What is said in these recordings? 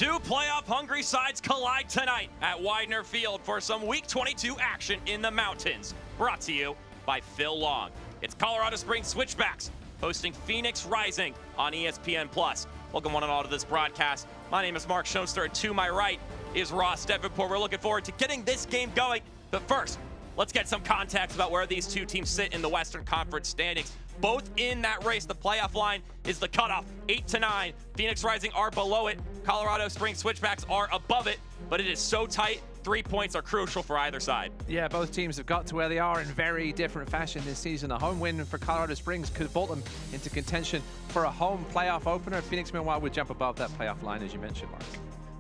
Two playoff-hungry sides collide tonight at Widener Field for some Week 22 action in the mountains. Brought to you by Phil Long. It's Colorado Springs Switchbacks hosting Phoenix Rising on ESPN+. Welcome one and all to this broadcast. My name is Mark Schoenster, and to my right is Ross Davenport. We're looking forward to getting this game going. But first, let's get some context about where these two teams sit in the Western Conference standings. Both in that race. The playoff line is the cutoff, 8-9. Phoenix Rising are below it. Colorado Springs Switchbacks are above it, but it is so tight. 3 points are crucial for either side. Yeah, both teams have got to where they are in very different fashion this season. A home win for Colorado Springs could vault them into contention for a home playoff opener. Phoenix, meanwhile, would jump above that playoff line, as you mentioned, Mark.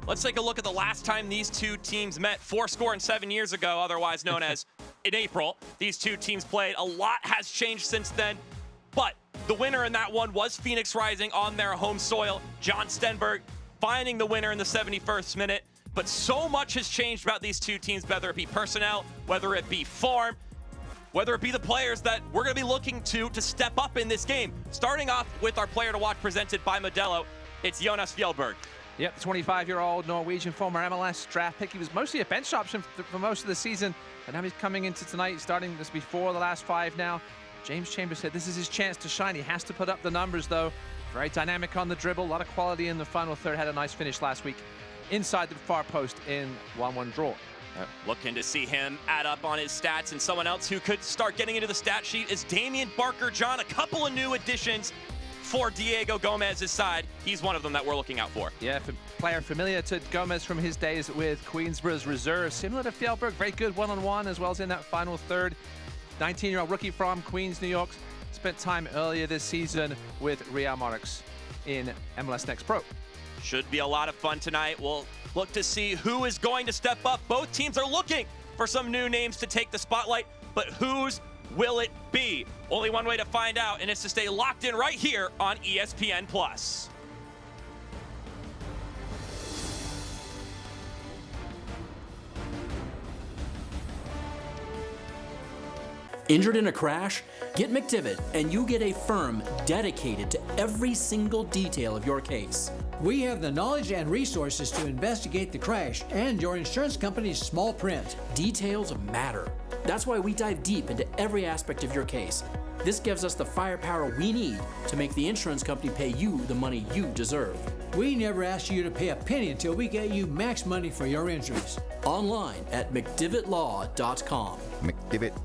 Let's take a look at the last time these two teams met, 7 years ago, otherwise known as in April. These two teams played. A lot has changed since then, but the winner in that one was Phoenix Rising on their home soil. John Stenberg finding the winner in the 71st minute. But so much has changed about these two teams, whether it be personnel, whether it be form, whether it be the players that we're going to be looking to step up in this game. Starting off with our player to watch presented by Modelo, it's Jonas Fjellberg. Yep, 25-year-old Norwegian former MLS draft pick. He was mostly a bench option for most of the season, and now he's coming into tonight, starting this before the last 5 now. James Chambers said this is his chance to shine. He has to put up the numbers, though. Very dynamic on the dribble, a lot of quality in the final third. Had a nice finish last week inside the far post in 1-1 draw. Looking to see him add up on his stats, and someone else who could start getting into the stat sheet is Damian Barker-John. A couple of new additions for Diego Gomez's side. He's one of them that we're looking out for. Yeah, player familiar to Gomez from his days with Queensborough's reserve. Similar to Fjellberg, very good one-on-one as well as in that final third. 19-year-old rookie from Queens, New York. Spent time earlier this season with Real Monarchs in MLS Next Pro. Should be a lot of fun tonight. We'll look to see who is going to step up. Both teams are looking for some new names to take the spotlight, but whose will it be? Only one way to find out, and it's to stay locked in right here on ESPN+. Injured in a crash? Get McDivitt and you get a firm dedicated to every single detail of your case. We have the knowledge and resources to investigate the crash and your insurance company's small print. Details matter. That's why we dive deep into every aspect of your case. This gives us the firepower we need to make the insurance company pay you the money you deserve. We never ask you to pay a penny until we get you max money for your injuries. Online at McDivittLaw.com. McDivitt.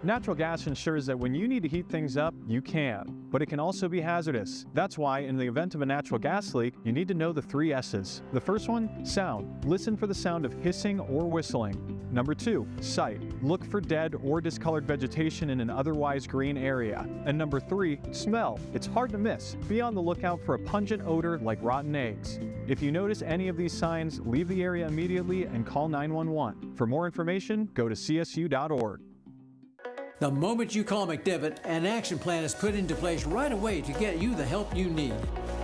Natural gas ensures that when you need to heat things up, you can, but it can also be hazardous. That's why, in the event of a natural gas leak, you need to know the 3 S's. The first one, sound. Listen for the sound of hissing or whistling. Number 2, sight. Look for dead or discolored vegetation in an otherwise green area. And number 3, smell. It's hard to miss. Be on the lookout for a pungent odor like rotten eggs. If you notice any of these signs, leave the area immediately and call 911. For more information, go to csu.org. The moment you call McDivitt, an action plan is put into place right away to get you the help you need.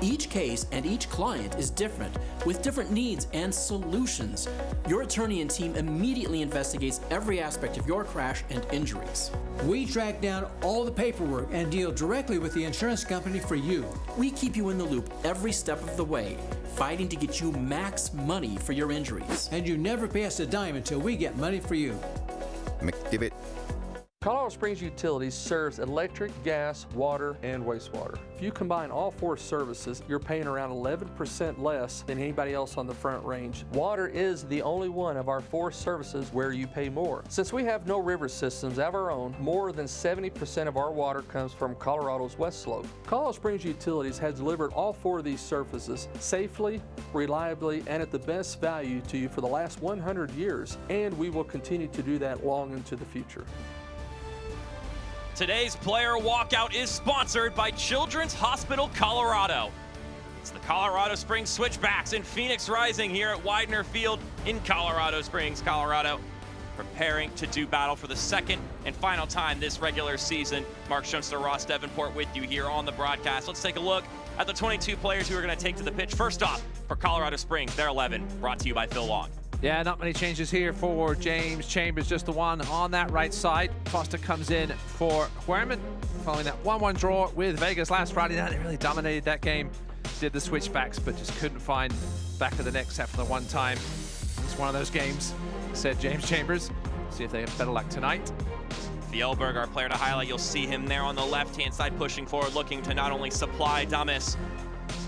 Each case and each client is different, with different needs and solutions. Your attorney and team immediately investigates every aspect of your crash and injuries. We track down all the paperwork and deal directly with the insurance company for you. We keep you in the loop every step of the way, fighting to get you max money for your injuries. And you never pay us a dime until we get money for you. McDivitt. Colorado Springs Utilities serves electric, gas, water, and wastewater. If you combine all 4 services, you're paying around 11% less than anybody else on the Front Range. Water is the only one of our 4 services where you pay more. Since we have no river systems of our own, more than 70% of our water comes from Colorado's West Slope. Colorado Springs Utilities has delivered all 4 of these services safely, reliably, and at the best value to you for the last 100 years, and we will continue to do that long into the future. Today's player walkout is sponsored by Children's Hospital Colorado. It's the Colorado Springs Switchbacks and Phoenix Rising here at Widener Field in Colorado Springs, Colorado, preparing to do battle for the second and final time this regular season. Mark Schoenster, Ross Davenport with you here on the broadcast. Let's take a look at the 22 players who are going to take to the pitch. First off, for Colorado Springs, they're 11, brought to you by Phil Long. Yeah, not many changes here for James Chambers, just the one on that right side. Foster comes in for Huerman, following that 1-1 draw with Vegas last Friday night. They really dominated that game, did the switchbacks, but just couldn't find back of the net except for the one time. It's one of those games, said James Chambers. See if they have better luck tonight. Fjellberg, our player to highlight, you'll see him there on the left-hand side pushing forward, looking to not only supply Damus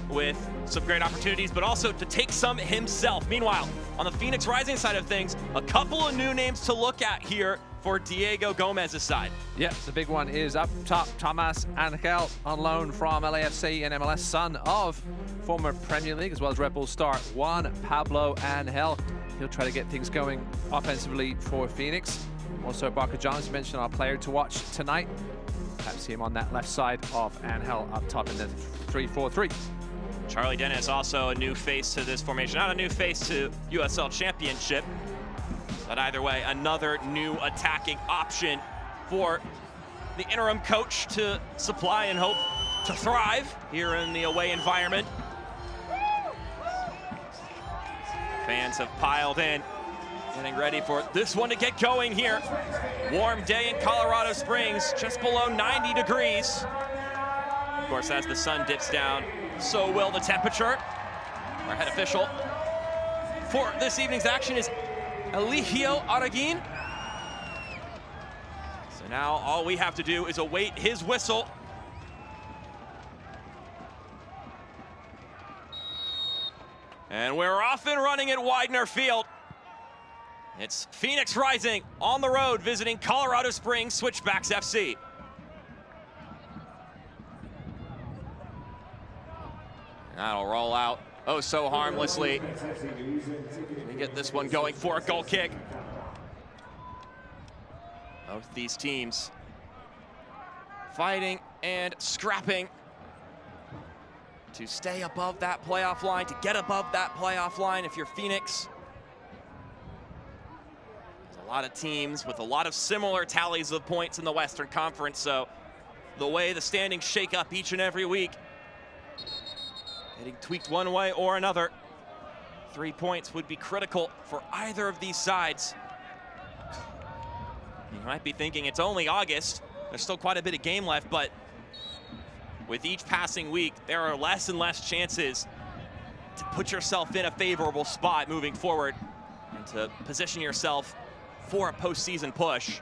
with some great opportunities, but also to take some himself. Meanwhile, on the Phoenix Rising side of things, a couple of new names to look at here for Diego Gomez's side. Yeah, the big one is up top, Tomas Angel on loan from LAFC and MLS, son of former Premier League as well as Red Bull star Juan Pablo Angel. He'll try to get things going offensively for Phoenix. Also, Barker Jones mentioned our player to watch tonight. Perhaps see him on that left side of Angel up top in the 3-4-3. Charlie Dennis, also a new face to this formation. Not a new face to USL Championship, but either way, another new attacking option for the interim coach to supply and hope to thrive here in the away environment. Fans have piled in, getting ready for this one to get going here. Warm day in Colorado Springs, just below 90 degrees. Of course, as the sun dips down, so will the temperature. Our head official for this evening's action is Eligio Araguin. So now all we have to do is await his whistle. And we're off and running at Widener Field. It's Phoenix Rising on the road visiting Colorado Springs Switchbacks FC. That'll roll out oh so harmlessly. We get this one going for a goal kick. Both these teams fighting and scrapping to stay above that playoff line, to get above that playoff line if you're Phoenix. There's a lot of teams with a lot of similar tallies of points in the Western Conference, so the way the standings shake up each and every week, getting tweaked one way or another, 3 points would be critical for either of these sides. You might be thinking it's only August, there's still quite a bit of game left, but with each passing week, there are less and less chances to put yourself in a favorable spot moving forward and to position yourself for a postseason push.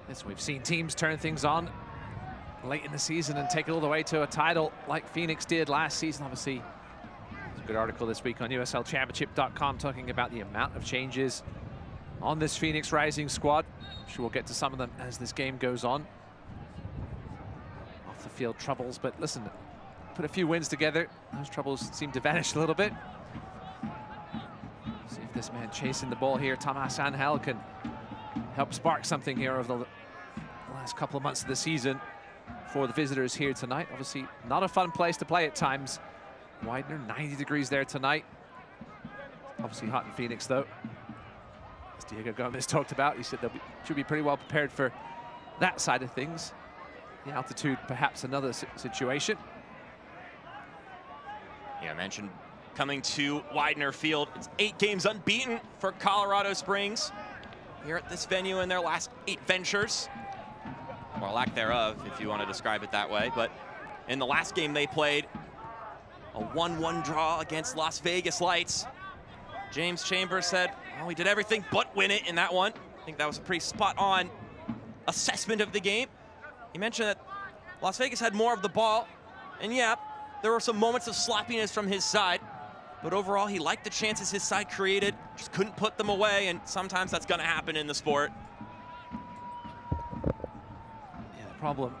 Yes, we've seen teams turn things on late in the season and take it all the way to a title like Phoenix did last season. Obviously, there's a good article this week on USLChampionship.com talking about the amount of changes on this Phoenix Rising squad. I'm sure we'll get to some of them as this game goes on. Off the field troubles, but listen, put a few wins together, those troubles seem to vanish a little bit. See if this man chasing the ball here, Tomas Angel, can help spark something here over the last couple of months of the season for the visitors here tonight. Obviously, not a fun place to play at times. Widener, 90 degrees there tonight. Obviously hot in Phoenix, though. As Diego Gomez talked about, he said they should be pretty well prepared for that side of things. The altitude, perhaps another situation. Yeah, I mentioned coming to Widener Field. It's 8 games unbeaten for Colorado Springs here at this venue in their last 8 ventures. Or lack thereof, if you want to describe it that way. But in the last game they played, a 1-1 draw against Las Vegas Lights. James Chambers said, well, we did everything but win it in that one. I think that was a pretty spot-on assessment of the game. He mentioned that Las Vegas had more of the ball, and yeah, there were some moments of sloppiness from his side, but overall he liked the chances his side created, just couldn't put them away, and sometimes that's gonna happen in the sport. Yeah, the problem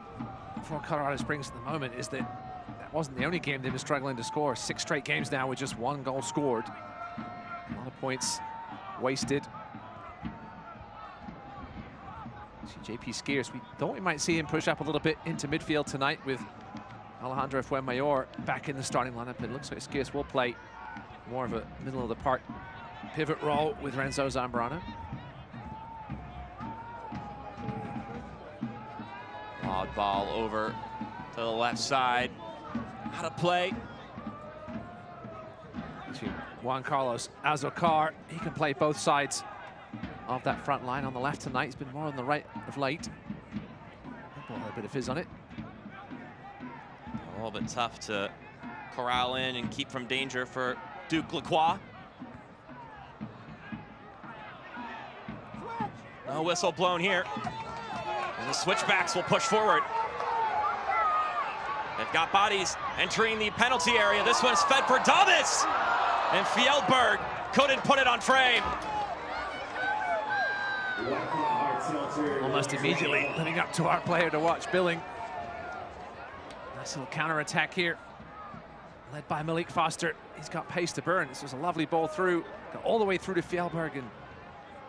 for Colorado Springs at the moment is that wasn't the only game they've been struggling to score. 6 straight games now with just 1 goal scored. A lot of points wasted. See JP Skiers, we thought we might see him push up a little bit into midfield tonight with Alejandro Fuenmayor back in the starting lineup. It looks like Skiers will play more of a middle of the park pivot role with Renzo Zambrano. Odd ball over to the left side. How to play. Juan Carlos Azocar, he can play both sides of that front line. On the left tonight, he's been more on the right of late. A little bit of fizz on it. A little bit tough to corral in and keep from danger for Duke Lacroix. No whistle blown here. And the Switchbacks will push forward. They've got bodies entering the penalty area. This one's fed for Damus. And Fjellberg couldn't put it on frame. Almost immediately living up to our player to watch, Billing. Nice little counter-attack here. Led by Malik Foster. He's got pace to burn. This was a lovely ball through. Got all the way through to Fjellberg and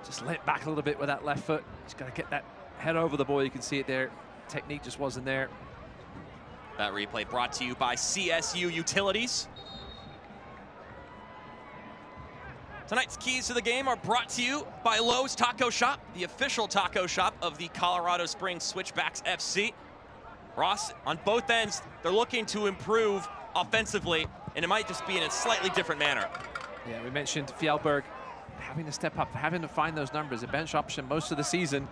just leant back a little bit with that left foot. He's got to get that head over the ball. You can see it there. Technique just wasn't there. That replay brought to you by CSU Utilities. Tonight's keys to the game are brought to you by Lowe's Taco Shop, the official taco shop of the Colorado Springs Switchbacks FC. Ross, on both ends, they're looking to improve offensively, and it might just be in a slightly different manner. Yeah, we mentioned Fjellberg having to step up, having to find those numbers. A bench option most of the season.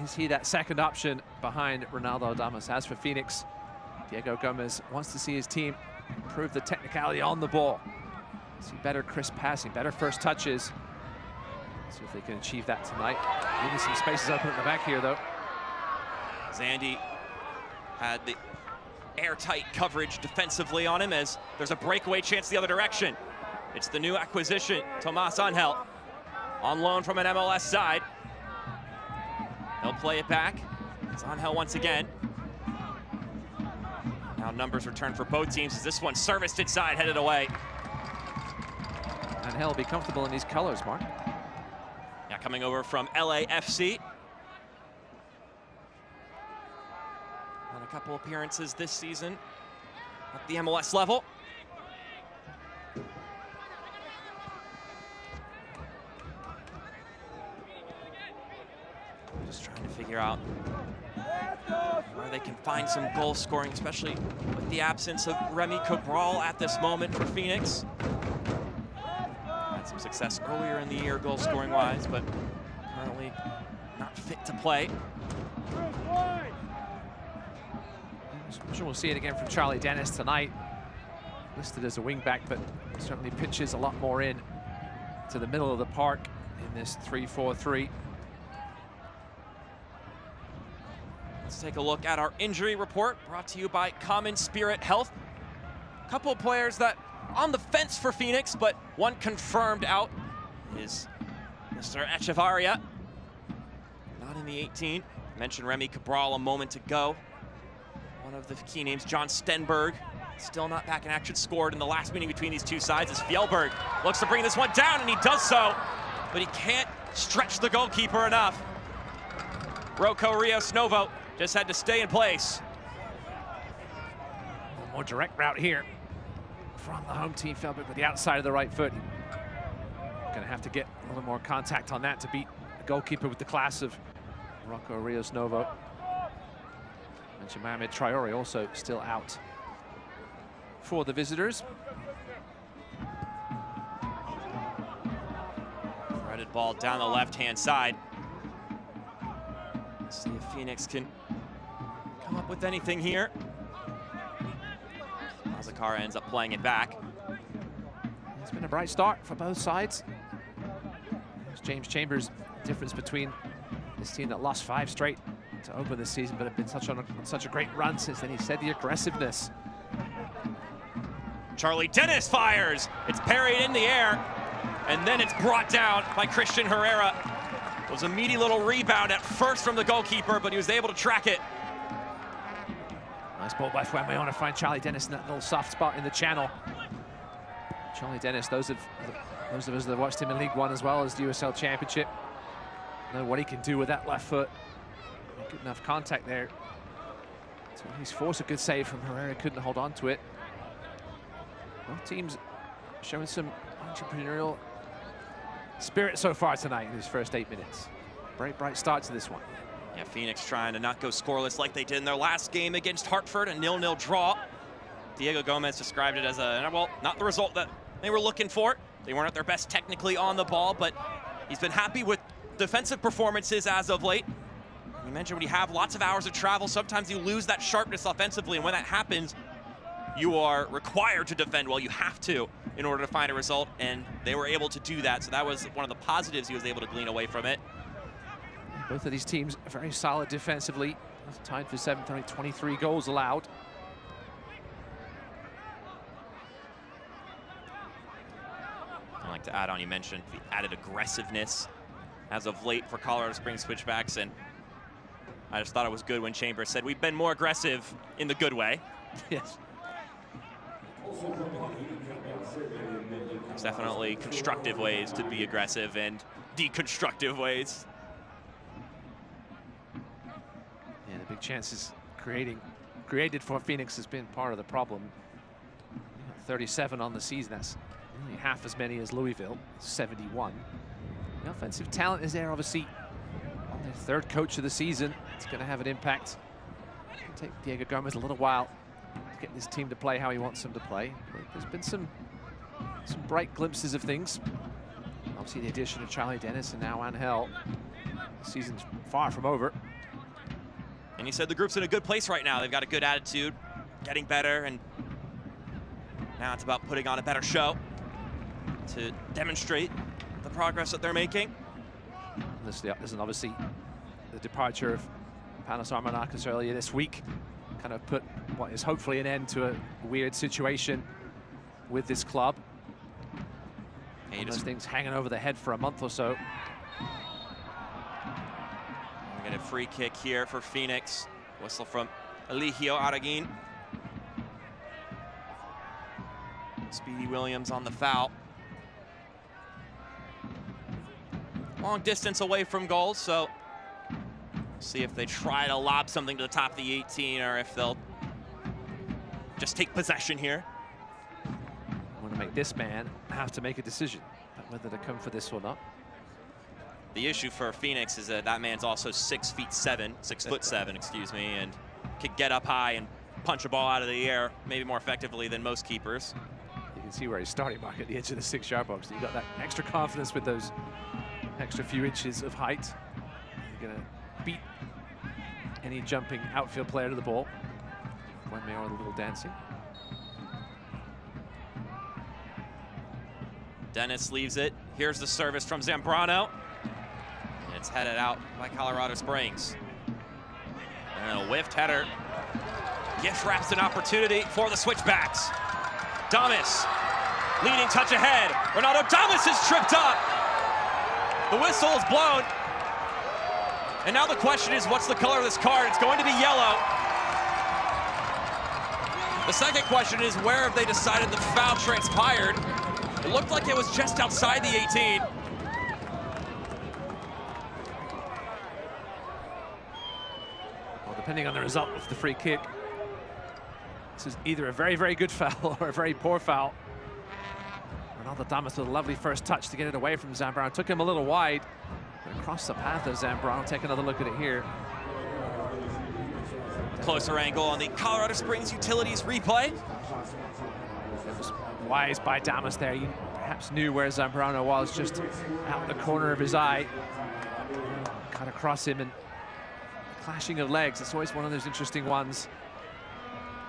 Is he that second option behind Ronaldo Damus? As for Phoenix, Diego Gomez wants to see his team improve the technicality on the ball. See better crisp passing, better first touches. See if they can achieve that tonight. Leaving some spaces open at the back here, though. Zandy had the airtight coverage defensively on him as there's a breakaway chance the other direction. It's the new acquisition, Tomas Angel, on loan from an MLS side. He'll play it back. It's Angel once again. Now numbers return for both teams as this one serviced inside, headed away. Angel will be comfortable in these colors, Mark. Yeah, coming over from LAFC. On a couple appearances this season at the MLS level. Just trying to figure out where they can find some goal scoring, especially with the absence of Remy Cabral at this moment for Phoenix. Had some success earlier in the year goal scoring wise, but currently not fit to play. I'm sure we'll see it again from Charlie Dennis tonight. Listed as a wingback, but certainly pitches a lot more in to the middle of the park in this 3-4-3. Let's take a look at our injury report brought to you by Common Spirit Health. A couple of players that on the fence for Phoenix, but one confirmed out is Mr. Echevarria. Not in the 18. Mentioned Remy Cabral a moment ago. One of the key names, John Stenberg, still not back in action, scored in the last meeting between these two sides as Fjellberg looks to bring this one down, and he does so, but he can't stretch the goalkeeper enough. Rocco Rios Novo just had to stay in place. A little more direct route here from the home team. Fjellberg with the outside of the right foot. Gonna have to get a little more contact on that to beat the goalkeeper with the class of Rocco Rios Novo. Mentioned Mohamed Traore also still out for the visitors. Threaded ball down the left-hand side. Let's see if Phoenix can come up with anything here. Mazakara ends up playing it back. It's been a bright start for both sides. There's James Chambers, difference between this team that lost 5 straight to open the season, but have been on such a great run since then. He said the aggressiveness. Charlie Dennis fires. It's parried in the air, and then it's brought down by Christian Herrera. It was a meaty little rebound at first from the goalkeeper, but he was able to track it. Nice ball by Fuenmayona to find Charlie Dennis in that little soft spot in the channel. Charlie Dennis, those of us that have watched him in League One as well as the USL Championship know what he can do with that left foot. Good enough contact there. So he's forced a good save from Herrera, couldn't hold on to it. Both teams showing some entrepreneurial spirit so far tonight in his first 8 minutes. Very bright start to this one. Yeah, Phoenix trying to not go scoreless like they did in their last game against Hartford, a 0-0 draw. Diego Gomez described it as well, not the result that they were looking for. They weren't at their best technically on the ball, but he's been happy with defensive performances as of late. You mentioned when you have lots of hours of travel, sometimes you lose that sharpness offensively, and when that happens, you are required to defend well. You have to in order to find a result, and they were able to do that. So that was one of the positives he was able to glean away from it. Both of these teams are very solid defensively. Tied for 7th, only 23 goals allowed. I'd like to add on, you mentioned the added aggressiveness as of late for Colorado Springs Switchbacks, and I just thought it was good when Chambers said we've been more aggressive in the good way. Yes. There's definitely constructive ways to be aggressive and deconstructive ways. Yeah, the big chances created for Phoenix has been part of the problem. 37 on the season, that's only half as many as Louisville, 71. The offensive talent is there, obviously. On their 3rd coach of the season, it's going to have an impact. It'll take Diego Gomez a little while to get this team to play how he wants them to play. But there's been some bright glimpses of things. Obviously, the addition of Charlie Dennis and now Angel. The season's far from over. And he said the group's in a good place right now. They've got a good attitude, getting better, and now it's about putting on a better show to demonstrate the progress that they're making. This isn't obviously the departure of Panos Armanakis earlier this week. Kind of put what is hopefully an end to a weird situation with this club. One of those things hanging over the head for a month or so. We get a free kick here for Phoenix. Whistle from Eligio Araguin. Speedy Williams on the foul. Long distance away from goal, so see if they try to lob something to the top of the 18 or if they'll just take possession here. I want to make this man have to make a decision about whether to come for this or not. The issue for Phoenix is that that man's also 6'7", excuse me, and could get up high and punch a ball out of the air maybe more effectively than most keepers. You can see where he's starting back at the edge of the 6-yard box. You got that extra confidence with those extra few inches of height. You're gonna beat any jumping outfield player to the ball. One more with a little dancing. Dennis leaves it. Here's the service from Zambrano. And it's headed out by Colorado Springs. And a whiffed header. Gift wraps an opportunity for the Switchbacks. Damus, leading touch ahead. Ronaldo Damus is tripped up. The whistle is blown. And now the question is, what's the color of this card? It's going to be yellow. The second question is, where have they decided the foul transpired? It looked like it was just outside the 18. Well, depending on the result of the free kick, this is either a very, very good foul or a very poor foul. Ronaldo Damus with a lovely first touch to get it away from Zambrano. Took him a little wide. Across the path of Zambrano. Take another look at it here. Closer angle on the Colorado Springs Utilities replay. It was wise by Damus there. He perhaps knew where Zambrano was, just out the corner of his eye. Cut across him, and clashing of legs. It's always one of those interesting ones.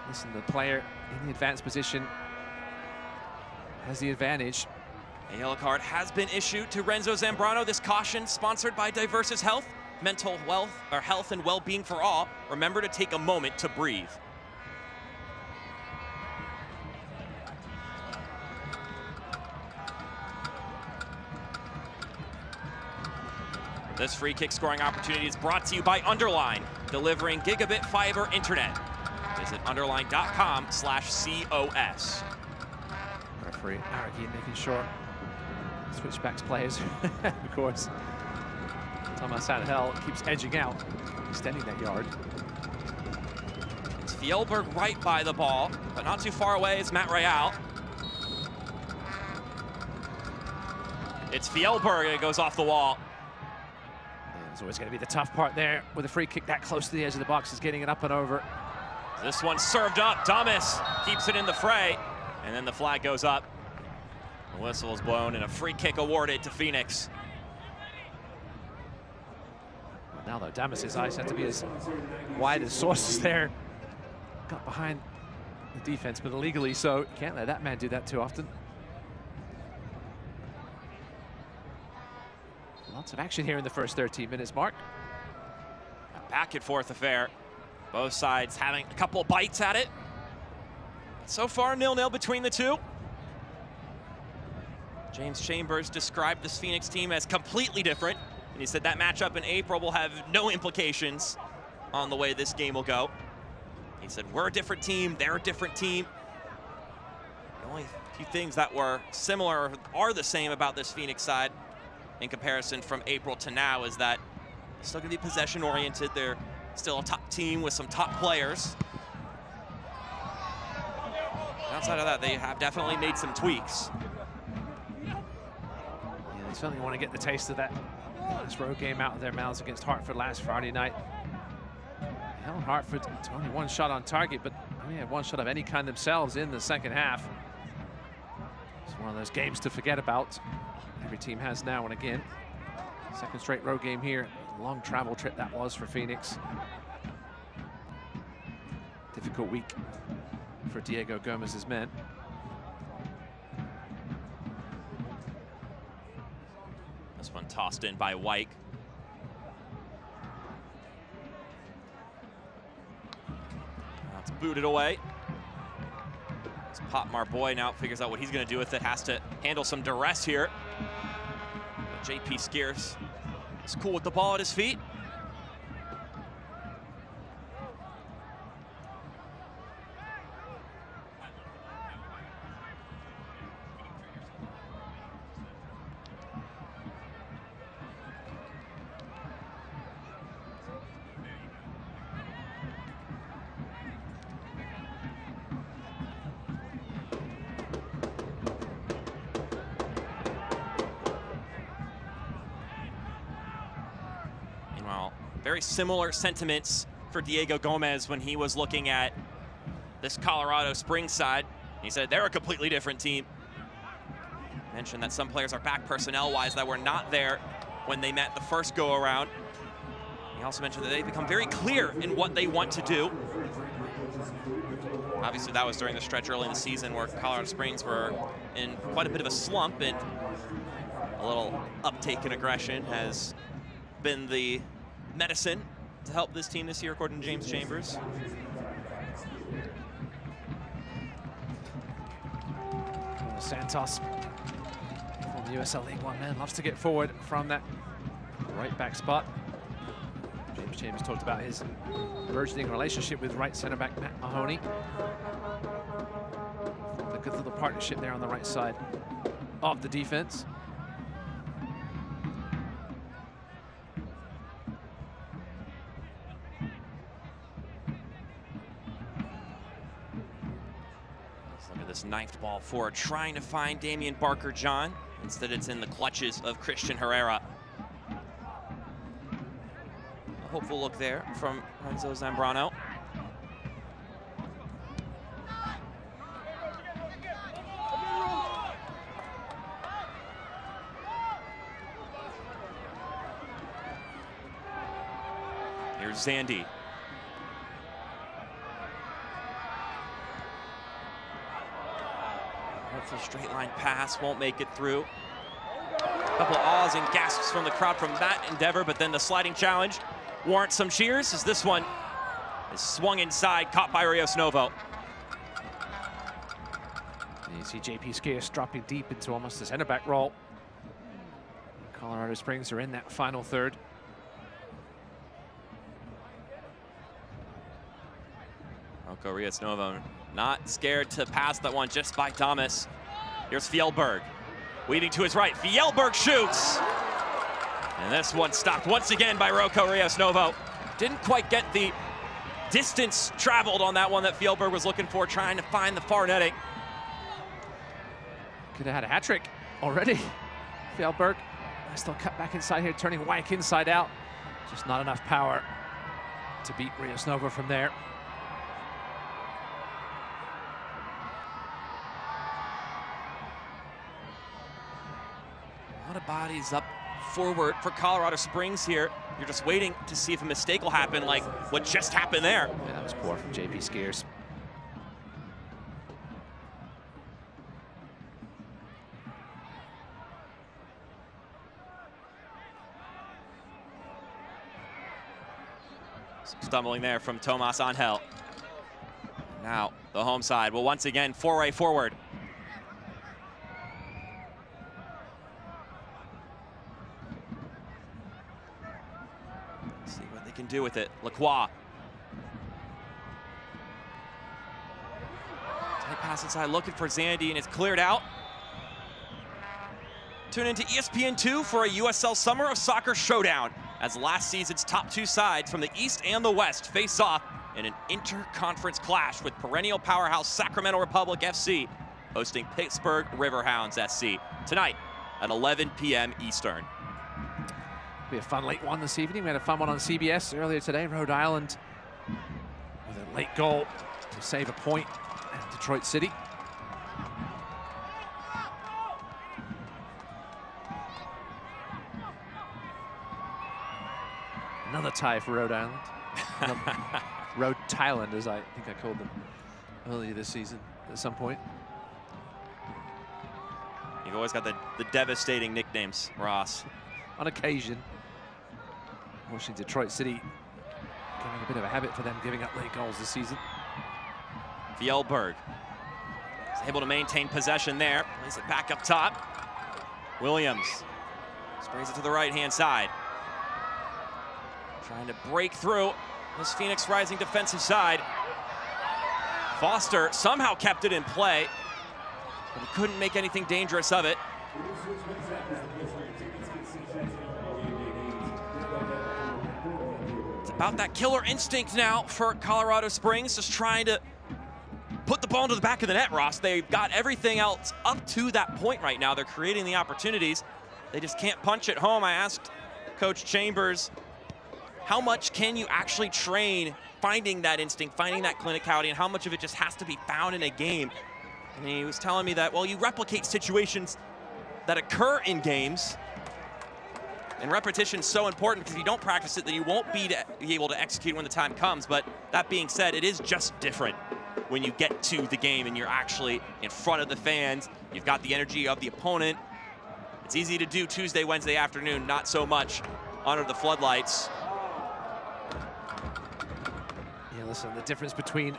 Listen, the player in the advanced position has the advantage. A yellow card has been issued to Renzo Zambrano. This caution sponsored by Diversus Health, mental health and well-being for all. Remember to take a moment to breathe. This free kick scoring opportunity is brought to you by Underline, delivering gigabit fiber internet. Visit underline.com/COS. Referee Araguin making sure Switchbacks players, of course. Thomas Angel keeps edging out, extending that yard. It's Fjellberg right by the ball, but not too far away is Matt Real. It's Fjellberg, it goes off the wall. It's always going to be the tough part there with a free kick that close to the edge of the box, is getting it up and over. This one served up. Damus keeps it in the fray, and then the flag goes up. The whistle is blown and a free kick awarded to Phoenix. Well, now though, Damus's eyes have to be as wide as Source's there. Got behind the defense, but illegally, so you can't let that man do that too often. Lots of action here in the first 13 minutes, Mark. A back and forth affair. Both sides having a couple bites at it. So far, 0-0 between the two. James Chambers described this Phoenix team as completely different, and he said that matchup in April will have no implications on the way this game will go. He said, we're a different team, they're a different team. The only few things that were similar are the same about this Phoenix side in comparison from April to now is that they're still gonna be possession oriented. They're still a top team with some top players. Outside of that, they have definitely made some tweaks. Yeah, they certainly want to get the taste of that last road game out of their mouths against Hartford last Friday night. Held Hartford to only one shot on target, but only had one shot of any kind themselves in the second half. It's one of those games to forget about. Every team has now and again. Second straight road game here. Long travel trip that was for Phoenix. Difficult week for Diego Gomez's men. This one tossed in by White. Now it's booted away. This Potmar boy now figures out what he's going to do with it. Has to handle some duress here. But JP Skeers is cool with the ball at his feet. Very similar sentiments for Diego Gomez when he was looking at this Colorado Springs side. He said they're a completely different team. Mentioned that some players are back personnel-wise that were not there when they met the first go-around. He also mentioned that they've become very clear in what they want to do. Obviously, that was during the stretch early in the season where Colorado Springs were in quite a bit of a slump, and a little uptake in aggression has been the medicine to help this team this year, according to James Chambers. Santos, from the USL League One man, loves to get forward from that right back spot. James Chambers talked about his burgeoning relationship with right center back Matt Mahoney. A good little partnership there on the right side of the defense. This knifed ball forward, trying to find Damian Barker-John. Instead, it's in the clutches of Christian Herrera. A hopeful look there from Renzo Zambrano. Here's Zandy. Hopeful straight line pass, won't make it through. A couple of awes and gasps from the crowd from that endeavor, but then the sliding challenge warrants some cheers as this one is swung inside, caught by Rios Novo. And you see JP Skeers dropping deep into almost the center back role. Colorado Springs are in that final third. Rocco Rios Novo not scared to pass that one just by Damus. Here's Fjellberg, weaving to his right. Fjellberg shoots. And this one stopped once again by Rocco Rios Novo. Didn't quite get the distance traveled on that one that Fjellberg was looking for, trying to find the far netting. Could have had a hat trick already. Fjellberg, nice little cut back inside here, turning Wyke inside out. Just not enough power to beat Rios Novo from there. A lot of bodies up forward for Colorado Springs here. You're just waiting to see if a mistake will happen, like what just happened there. Yeah, that was poor from JP Skeers. Stumbling there from Tomas Angel. Now the home side will once again foray forward. Let's see what they can do with it. Lacroix. Tight pass inside, looking for Zandy, and it's cleared out. Tune into ESPN2 for a USL Summer of Soccer showdown as last season's top two sides from the East and the West face off in an inter-conference clash, with perennial powerhouse Sacramento Republic FC hosting Pittsburgh Riverhounds SC tonight at 11 p.m. Eastern. Be a fun late one this evening. We had a fun one on CBS earlier today. Rhode Island with a late goal to save a point at Detroit City. Another tie for Rhode Island. Rhode Thailand, as I think I called them earlier this season at some point. You've always got the devastating nicknames, Ross. On occasion. Unfortunately, Detroit City becoming a bit of a habit for them, giving up late goals this season. Fjellberg is able to maintain possession there. Plays it back up top. Williams sprays it to the right-hand side. Trying to break through this Phoenix Rising defensive side. Foster somehow kept it in play, but he couldn't make anything dangerous of it. It's about that killer instinct now for Colorado Springs, just trying to put the ball into the back of the net, Ross. They've got everything else up to that point right now. They're creating the opportunities. They just can't punch it home. I asked Coach Chambers, how much can you actually train finding that instinct, finding that clinicality, and how much of it just has to be found in a game? And he was telling me that, well, you replicate situations that occur in games, and repetition is so important, because if you don't practice it, then you won't be able to execute when the time comes. But that being said, it is just different when you get to the game and you're actually in front of the fans. You've got the energy of the opponent. It's easy to do Tuesday, Wednesday afternoon, not so much under the floodlights. Yeah, listen, the difference between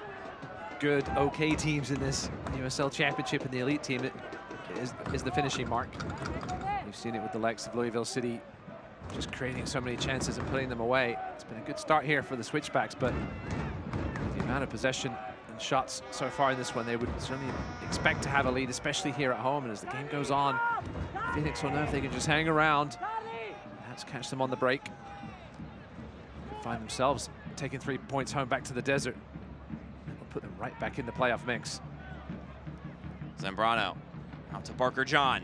good, okay teams in this USL Championship and the elite team is the finishing mark. We've seen it with the likes of Louisville City, just creating so many chances and putting them away. It's been a good start here for the Switchbacks, but the amount of possession and shots so far in this one, they would certainly expect to have a lead, especially here at home. And as the game goes on, Phoenix will know if they can just hang around, perhaps catch them on the break, find themselves taking 3 points home back to the desert. It'll put them right back in the playoff mix. Zambrano out to Barker John.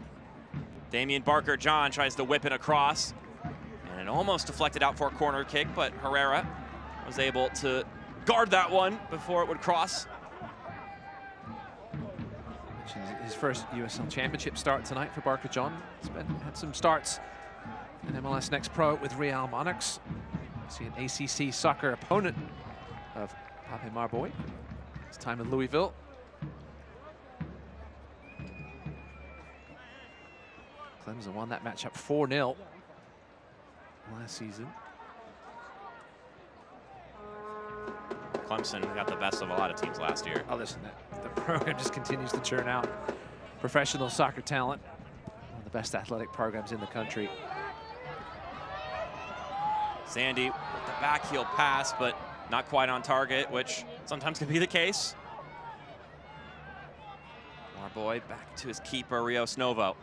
Damian Barker John tries to whip it across, and it almost deflected out for a corner kick, but Herrera was able to guard that one before it would cross. His first USL Championship start tonight for Barker John. He's had some starts in MLS Next Pro with Real Monarchs. See an ACC soccer opponent of Pape Marboy. His time in Louisville. Clemson won that matchup 4-0 last season. Clemson got the best of a lot of teams last year. Oh, listen, the program just continues to churn out professional soccer talent. One of the best athletic programs in the country. Sandy with the back heel pass, but not quite on target, which sometimes can be the case. Marboy back to his keeper, Rios Novo.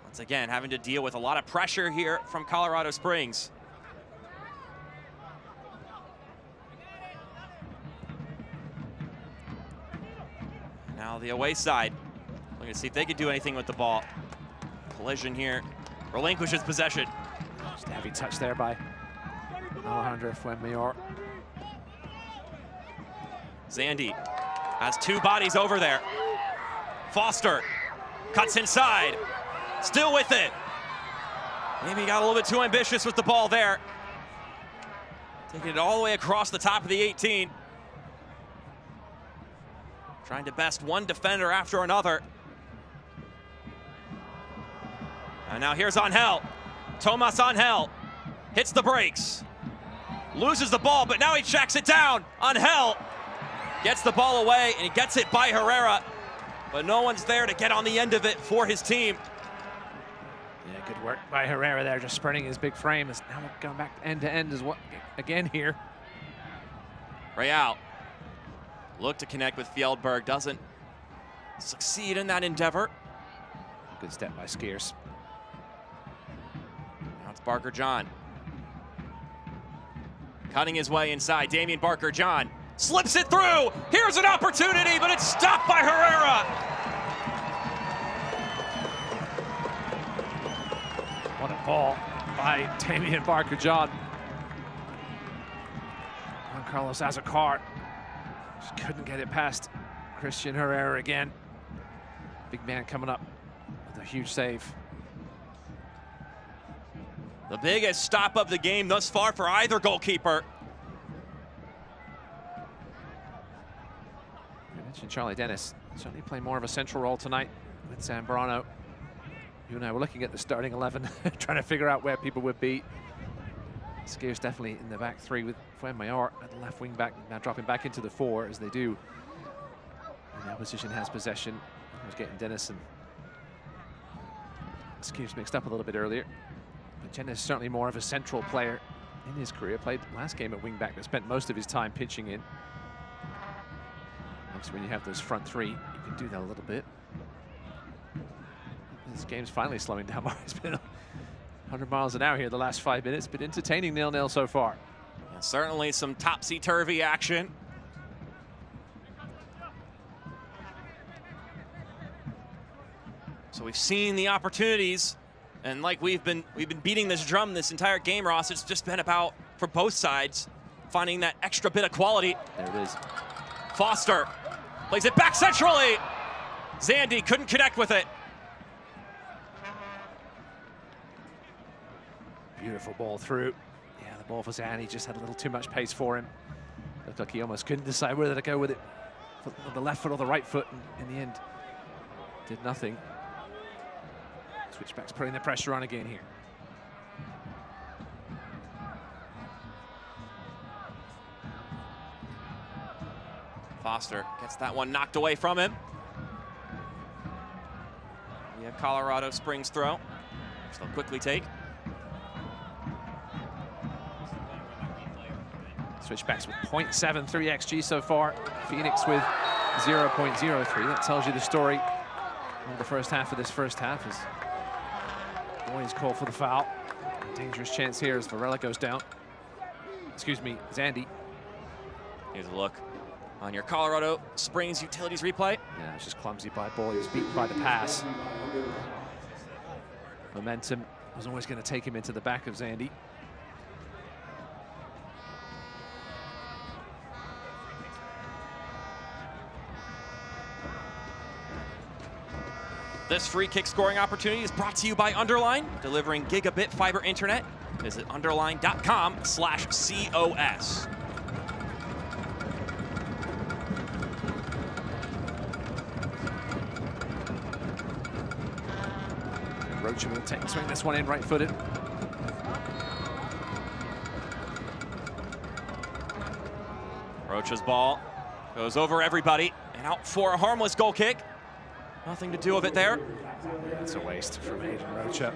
Once again, having to deal with a lot of pressure here from Colorado Springs. Now the away side, looking to see if they can do anything with the ball. Collision here, relinquishes possession. Just a heavy touch there by Alejandro Fuenmayor. Zandy has two bodies over there. Foster cuts inside, still with it. Maybe he got a little bit too ambitious with the ball there. Taking it all the way across the top of the 18. Trying to best one defender after another. And now here's Angel. Tomas Angel hits the brakes. Loses the ball, but now he checks it down on Hell. Gets the ball away, and he gets it by Herrera. But no one's there to get on the end of it for his team. Yeah, good work by Herrera there, just spreading his big frame. As now we're going back end to end as well again here. Real look to connect with Fjellberg, doesn't succeed in that endeavor. Good step by Skiers. Now it's Barker John. Cutting his way inside, Damian Barker John slips it through. Here's an opportunity, but it's stopped by Herrera. What a ball by Damian Barker John. Juan Carlos Azucar just couldn't get it past Christian Herrera again. Big man coming up with a huge save. The biggest stop of the game thus far for either goalkeeper. You mentioned Charlie Dennis. Certainly playing more of a central role tonight with Zambrano. You and I were looking at the starting 11, trying to figure out where people would be. Skiers definitely in the back three with Fuenmayor at the left wing back, now dropping back into the 4 as they do. And the opposition has possession. I was getting Dennis and Skiers mixed up a little bit earlier. But Dennis is certainly more of a central player in his career. Played last game at wing back, but spent most of his time pinching in. Obviously, when you have those front three, you can do that a little bit. This game's finally slowing down. It's been 100 miles an hour here the last 5 minutes, but entertaining 0-0 so far. Yeah, certainly some topsy-turvy action. So we've seen the opportunities, and like we've been beating this drum this entire game, Ross. It's just been about, for both sides, finding that extra bit of quality. There it is. Foster plays it back centrally. Zandy couldn't connect with it. Beautiful ball through. Yeah, the ball for Zandy just had a little too much pace for him. Looked like he almost couldn't decide whether to go with it on the left foot or the right foot, and in the end, did nothing. Switchbacks putting the pressure on again here. Foster gets that one knocked away from him. We have Colorado Springs throw, which they'll quickly take. Switchbacks with 0.73 XG so far. Phoenix with 0.03. That tells you the story of the first half of this first half. As Boyes called for the foul. A dangerous chance here as Varela goes down. Excuse me, Zandy. Here's a look on your Colorado Springs Utilities replay. Yeah, it's just clumsy by ball. He was beaten by the pass. Momentum was always going to take him into the back of Zandy. This free kick scoring opportunity is brought to you by Underline, delivering gigabit fiber internet. Visit underline.com/COS. Rocha will swing this one in right-footed. Rocha's ball goes over everybody and out for a harmless goal kick. Nothing to do with it there. That's a waste from Hayden Rocha.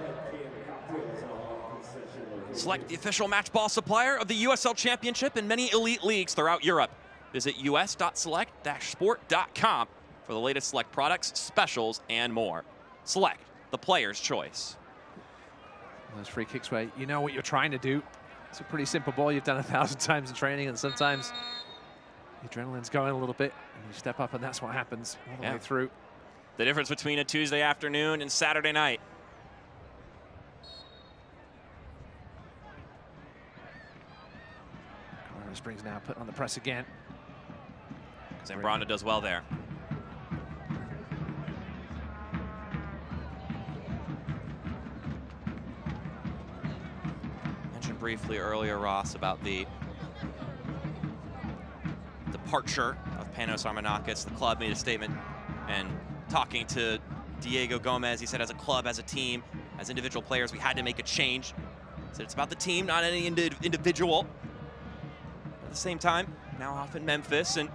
Select the official match ball supplier of the USL Championship and many elite leagues throughout Europe. Visit us.select-sport.com for the latest Select products, specials, and more. Select, the player's choice. Those free kicks where you know what you're trying to do. It's a pretty simple ball you've done 1,000 times in training, and sometimes the adrenaline's going a little bit, and you step up, and that's what happens all the way through. The difference between a Tuesday afternoon and Saturday night. Colorado Springs now put on the press again. Zambrano does well there. Mentioned briefly earlier, Ross, about the departure of Panos Armenakis. The club made a statement, and talking to Diego Gomez, he said, as a club, as a team, as individual players, we had to make a change. He said it's about the team, not any individual. the same time, now off in Memphis. And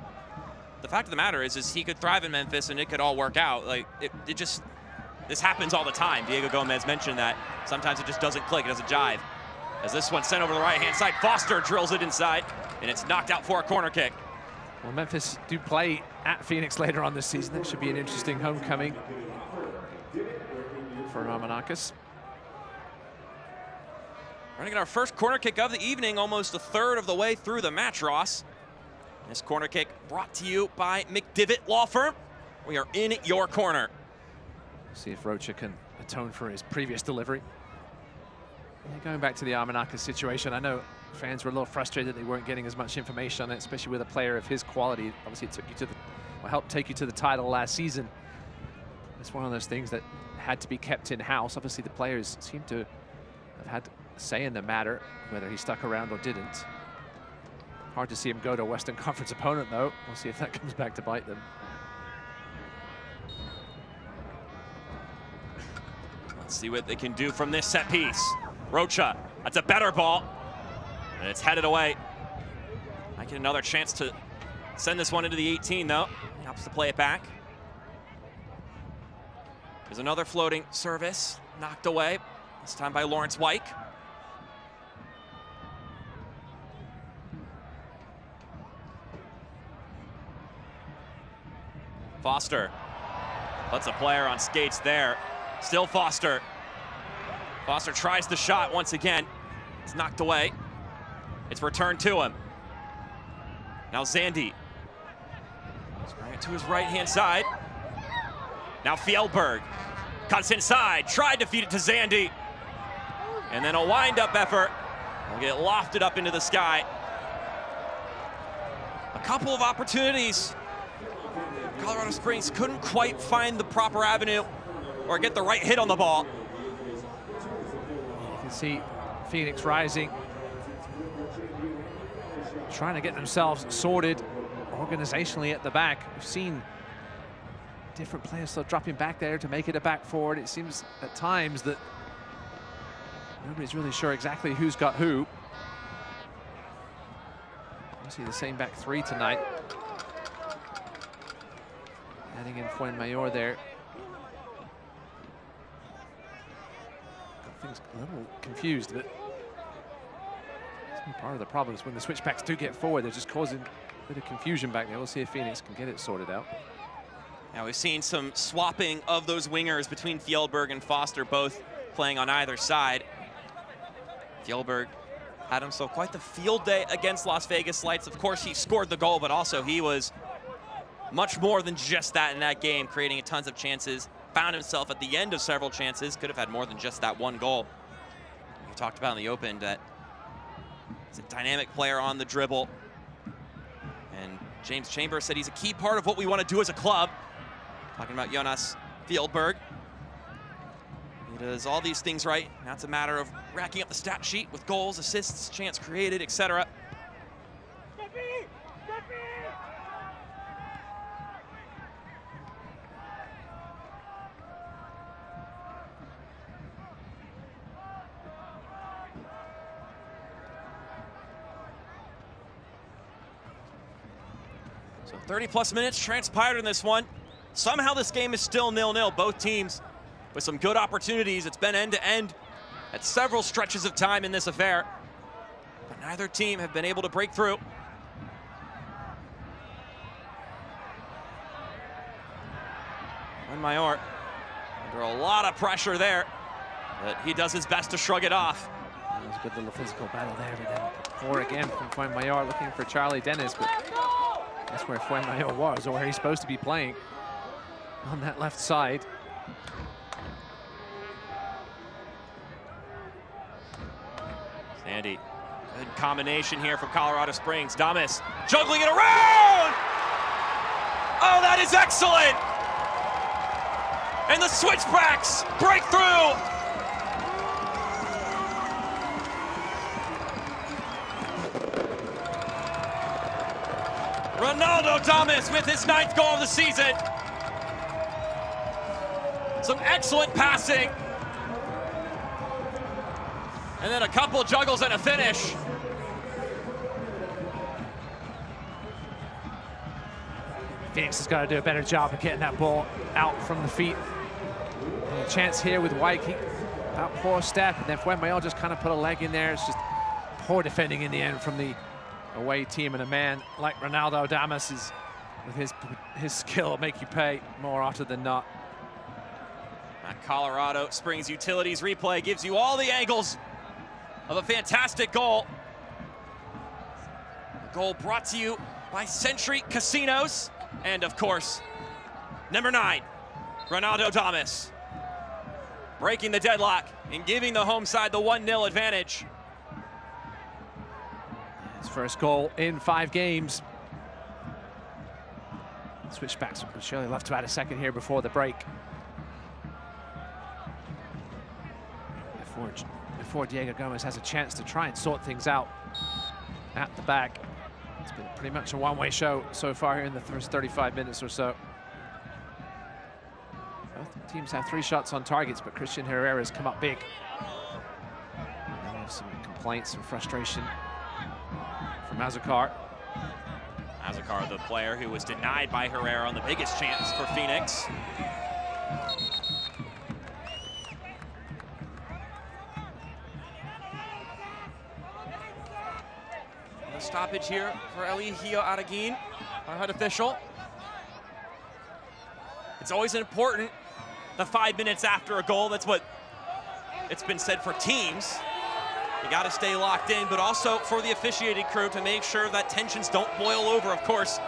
the fact of the matter is he could thrive in Memphis and it could all work out. Like, this happens all the time. Diego Gomez mentioned that. Sometimes it just doesn't click, it doesn't jive. As this one sent over the right-hand side, Foster drills it inside, and it's knocked out for a corner kick. Well, Memphis do play at Phoenix later on this season. That should be an interesting homecoming for Ramanakis. We're gonna get our first corner kick of the evening, almost a third of the way through the match, Ross. This corner kick brought to you by McDivitt Law Firm. We are in your corner. See if Rocha can atone for his previous delivery. And going back to the Armanakis situation, I know fans were a little frustrated they weren't getting as much information on it, especially with a player of his quality. Obviously, it took you to helped take you to the title last season. It's one of those things that had to be kept in-house. Obviously, the players seem to have had a say in the matter, whether he stuck around or didn't. Hard to see him go to a Western Conference opponent, though. We'll see if that comes back to bite them. Let's see what they can do from this set piece. Rocha, that's a better ball. And it's headed away. Might get another chance to send this one into the 18, though. He opts to play it back. There's another floating service, knocked away, this time by Lawrence Wyke. Foster puts a player on skates there. Still Foster. Foster tries the shot once again. It's knocked away. It's returned to him. Now Zandy. Let's bring it to his right-hand side. Now Fjellberg cuts inside, tried to feed it to Zandy. And then a wind-up effort. Will get lofted up into the sky. A couple of opportunities. Colorado Springs couldn't quite find the proper avenue or get the right hit on the ball. You can see Phoenix rising, trying to get themselves sorted organizationally at the back. We've seen different players still dropping back there to make it a back forward. It seems at times that nobody's really sure exactly who's got who. I see the same back three tonight. Adding in Fuenmayor there. Got things a little confused, but part of the problem is when the switchbacks do get forward, they're just causing a bit of confusion back there. We'll see if Phoenix can get it sorted out. Now we've seen some swapping of those wingers between Fjellberg and Foster, both playing on either side. Fjellberg had himself quite the field day against Las Vegas Lights. Of course, he scored the goal, but also he was much more than just that in that game, creating tons of chances. Found himself at the end of several chances. Could have had more than just that one goal. We talked about in the Open that he's a dynamic player on the dribble. And James Chambers said he's a key part of what we want to do as a club. Talking about Jonas Fjellberg. He does all these things right. Now it's a matter of racking up the stat sheet with goals, assists, chance created, etc. So 30-plus minutes transpired in this one. Somehow this game is still 0-0. Both teams with some good opportunities. It's been end-to-end at several stretches of time in this affair. But neither team have been able to break through. Fuenmayor under a lot of pressure there, but he does his best to shrug it off. That was a good little physical battle there, but then four again from Fuenmayor, looking for Charlie Dennis, but that's where Fuenmayor was, or where he's supposed to be playing, on that left side. Sandy, good combination here from Colorado Springs. Damus juggling it around! Oh, that is excellent! And the Switchbacks break through! Ronaldo Damus with his 9th goal of the season. Some excellent passing. And then a couple juggles and a finish. Phoenix has got to do a better job of getting that ball out from the feet. And a chance here with Waikiki. That poor step, and then Fuenmayor just kind of put a leg in there. It's just poor defending in the end from the away team, and a man like Ronaldo Damus is, with his skill, will make you pay more often than not. That Colorado Springs Utilities replay gives you all the angles of a fantastic goal. A goal brought to you by Century Casinos, and of course, number 9, Ronaldo Damus, breaking the deadlock and giving the home side the 1-0 advantage. His first goal in 5 games. Switchbacks would surely love to add a second here before the break. Before Diego Gomez has a chance to try and sort things out at the back. It's been pretty much a one-way show so far here in the first 35 minutes or so. Both teams have 3 shots on targets, but Christian Herrera's come up big. And we have some complaints and frustration from Azúcar. Azúcar, the player who was denied by Herrera on the biggest chance for Phoenix. A stoppage here for Eligio Araguin, our head official. It's always important, the 5 minutes after a goal. That's what it's been said for teams. You got to stay locked in, but also for the officiating crew to make sure that tensions don't boil over. Of course,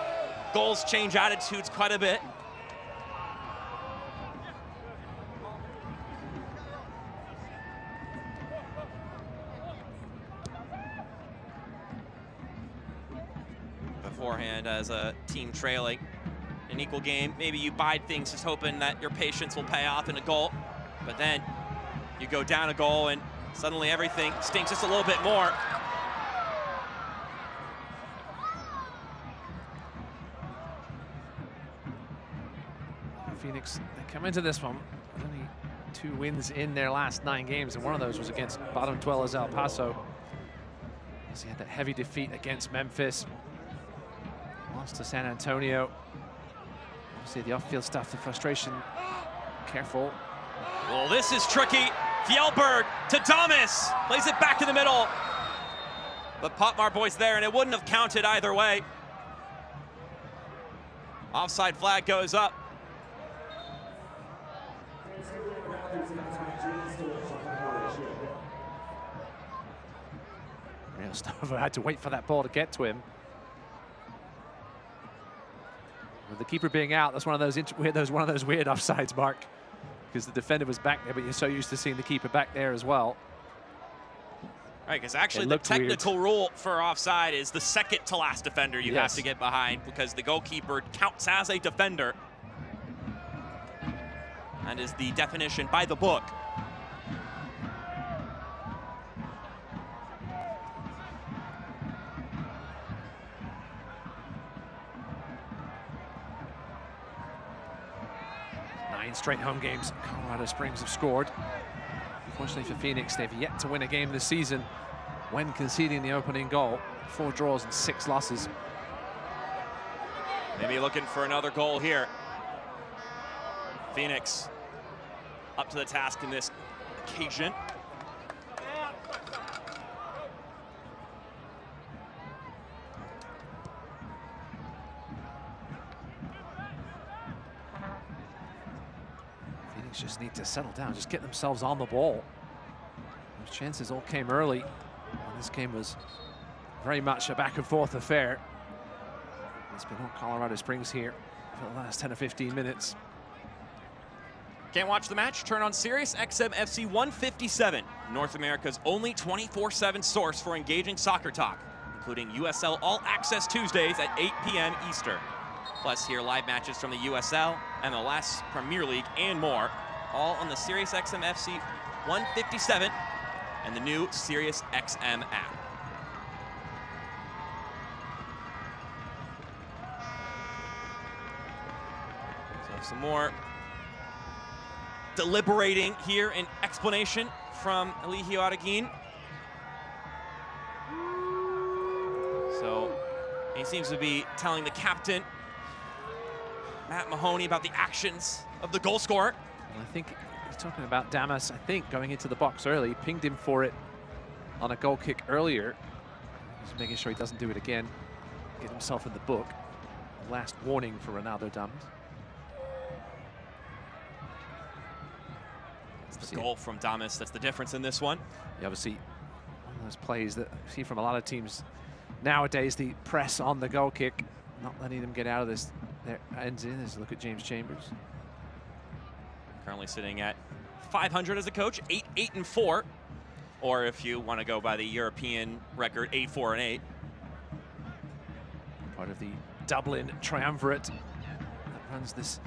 goals change attitudes quite a bit. Beforehand, as a team trailing an equal game, maybe you bide things just hoping that your patience will pay off in a goal, but then you go down a goal and suddenly everything stinks just a little bit more. Phoenix, they come into this one with only 2 wins in their last 9 games, and one of those was against bottom dwellers El Paso. As he had that heavy defeat against Memphis, lost to San Antonio. Obviously the off-field stuff, the frustration, careful. Well, this is tricky. Fjellberg to Damus, plays it back in the middle. But Potmar boy's there, and it wouldn't have counted either way. Offside flag goes up. Real Stover had to wait for that ball to get to him. With the keeper being out, that's one of those weird offsides, Mark, because the defender was back there, but you're so used to seeing the keeper back there as well. Right, because actually the technical rule for offside is the second to last defender you have to get behind, because the goalkeeper counts as a defender. That is the definition by the book. Straight home games Colorado Springs have scored. Unfortunately for Phoenix, they've yet to win a game this season when conceding the opening goal. 4 draws and 6 losses. Maybe looking for another goal here. Phoenix up to the task in this occasion. Just need to settle down, just get themselves on the ball. Those chances all came early. And this game was very much a back and forth affair. It's been on Colorado Springs here for the last 10 or 15 minutes. Can't watch the match? Turn on Sirius XM FC 157, North America's only 24/7 source for engaging soccer talk, including USL All Access Tuesdays at 8 p.m. Eastern. Plus, hear live matches from the USL, MLS, Premier League, and more, all on the Sirius XM FC 157 and the new Sirius XM app. So some more deliberating here and explanation from Eligio Araguin. So he seems to be telling the captain Matt Mahoney about the actions of the goal scorer. And I think he's talking about Damus, I think, going into the box early, pinged him for it on a goal kick earlier. He's making sure he doesn't do it again, get himself in the book. Last warning for Ronaldo Damus. It's the goal from Damus that's the difference in this one. Yeah, obviously, one of those plays that you see from a lot of teams nowadays, the press on the goal kick, not letting them get out of this. There ends in as a look at James Chambers. Currently sitting at 500 as a coach, 8-8-4. Or if you want to go by the European record, 8-4-8. Part of the Dublin triumvirate that runs this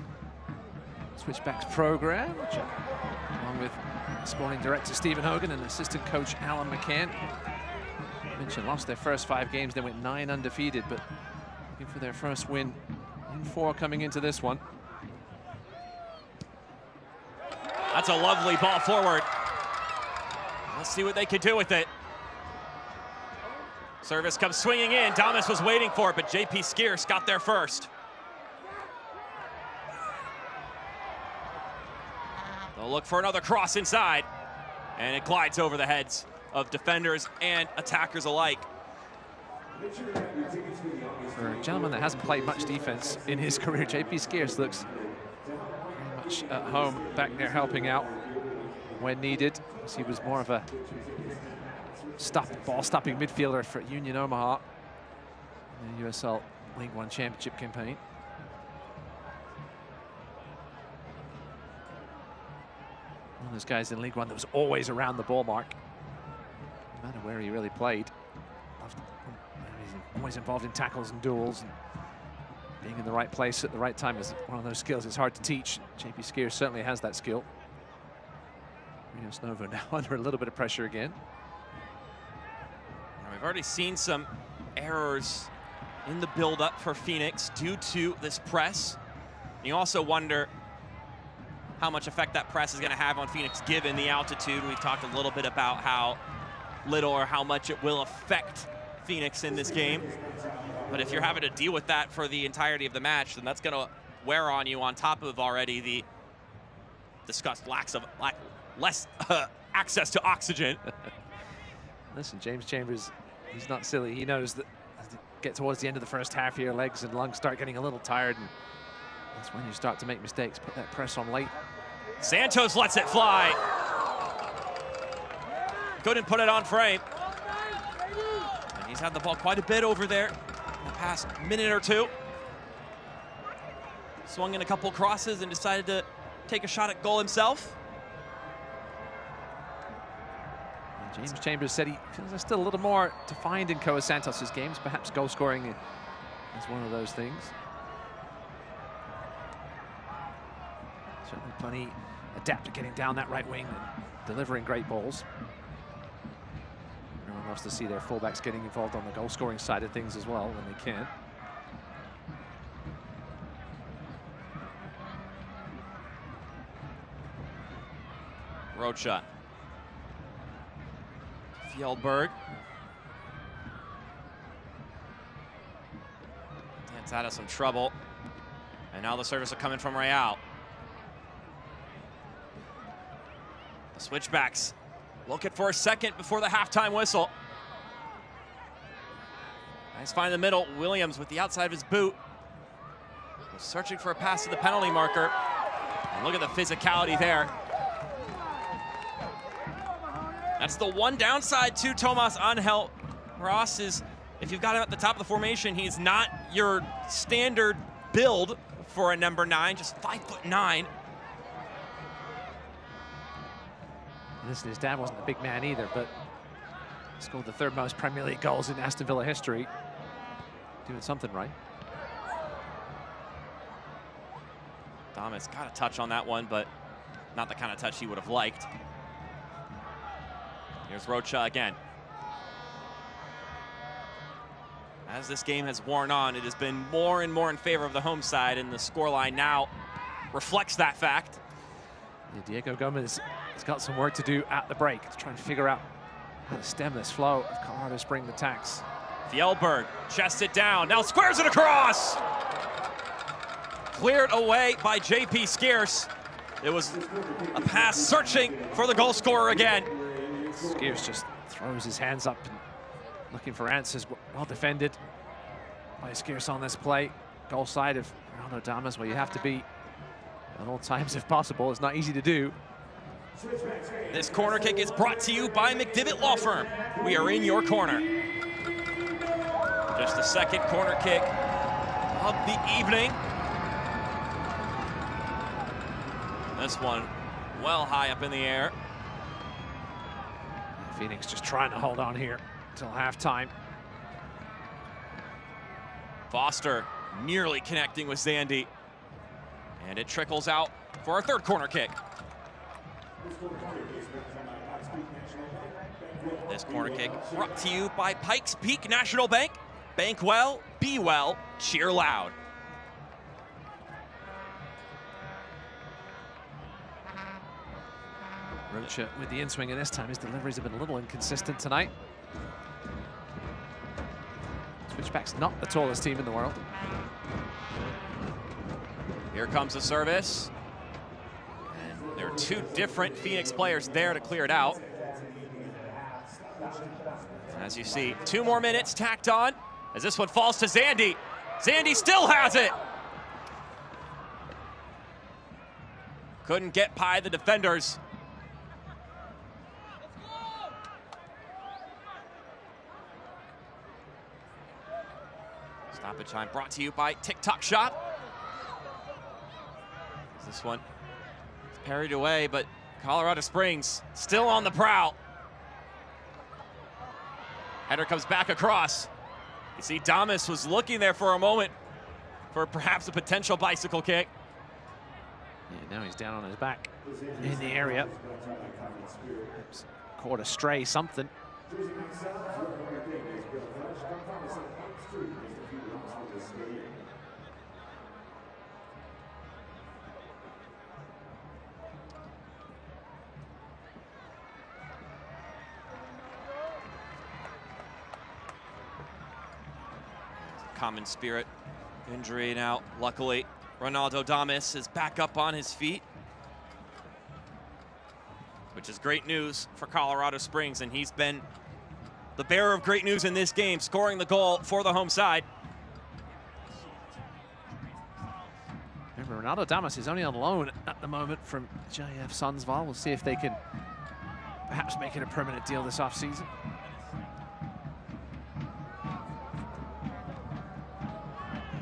Switchbacks program, which, along with sporting director Stephen Hogan and assistant coach Alan McCann. I mentioned lost their first 5 games, they went 9 undefeated, but looking for their first win in 4 coming into this one. That's a lovely ball forward. Let's see what they can do with it. Service comes swinging in. Damus was waiting for it, but JP Skierce got there first. They'll look for another cross inside, and it glides over the heads of defenders and attackers alike. For a gentleman that hasn't played much defense in his career, JP Skierce looks very much at home back there helping out when needed. He was more of a ball-stopping midfielder for Union Omaha in the USL League One Championship campaign. One of those guys in League One that was always around the ball mark, no matter where he really played. He's always involved in tackles and duels, and being in the right place at the right time is one of those skills it's hard to teach. JP Skierce certainly has that skill. Rios Novo now under a little bit of pressure again. We've already seen some errors in the build-up for Phoenix due to this press. You also wonder how much effect that press is going to have on Phoenix given the altitude. We've talked a little bit about how little or how much it will affect Phoenix in this game. But if you're having to deal with that for the entirety of the match, then that's going to wear on you on top of already the discussed less access to oxygen. Listen, James Chambers, he's not silly. He knows that as you get towards the end of the first half here, legs and lungs start getting a little tired, and that's when you start to make mistakes. Put that press on late. Santos lets it fly. Couldn't put it on frame. And he's had the ball quite a bit over there in the past minute or two. Swung in a couple crosses and decided to take a shot at goal himself. James Chambers said he feels there's still a little more to find in Koa Santos' games. Perhaps goal scoring is one of those things. Certainly plenty adept at getting down that right wing and delivering great balls. Everyone loves to see their fullbacks getting involved on the goal scoring side of things as well when they can. Rocha. Fjellberg. Dan's out of some trouble. And now the service will come in from Real. The Switchbacks looking for a second before the halftime whistle. Nice find in the middle. Williams with the outside of his boot. Was searching for a pass to the penalty marker. And look at the physicality there. That's the one downside to Tomas Angel Ross is if you've got him at the top of the formation, he's not your standard build for a number 9, just 5'9". Listen, his dad wasn't a big man either, but scored the 3rd most Premier League goals in Aston Villa history. Doing something right. Damus got a touch on that one, but not the kind of touch he would have liked. Here's Rocha again. As this game has worn on, it has been more and more in favor of the home side, and the scoreline now reflects that fact. Yeah, Diego Gomez has got some work to do at the break to try and figure out how to stem this flow of Colorado Springs attacks. Fjellberg chests it down, now squares it across! cleared away by JP Scarce. It was a pass searching for the goal scorer again. Scarce just throws his hands up and looking for answers. Well defended by Scarce on this play. Goal side of Ronaldo Damus, where you have to be at all times if possible. It's not easy to do. This corner kick is brought to you by McDivitt Law Firm. We are in your corner. Just the second corner kick of the evening. This one well high up in the air. Phoenix just trying to hold on here until halftime. Foster nearly connecting with Zandy. And it trickles out for our third corner kick. This corner kick brought to you by Pikes Peak National Bank. Bank well, be well, cheer loud. Rocha with the in-swing, and this time his deliveries have been a little inconsistent tonight. Switchbacks not the tallest team in the world. Here comes the service. And there are two different Phoenix players there to clear it out. As you see, 2 more minutes tacked on as this one falls to Zandy. Zandy still has it. Couldn't get by the defenders. Stoppage time brought to you by TikTok Shop. This one is parried away, but Colorado Springs still on the prowl. Header comes back across. You see Damus was looking there for a moment for perhaps a potential bicycle kick. Yeah, now he's down on his back in the area. Perhaps caught a stray, something. Common spirit injury now. Luckily, Ronaldo Damus is back up on his feet, which is great news for Colorado Springs, and he's been the bearer of great news in this game, scoring the goal for the home side. Remember, Ronaldo Damus is only on loan at the moment from JF Sundsvall. We'll see if they can perhaps make it a permanent deal this offseason.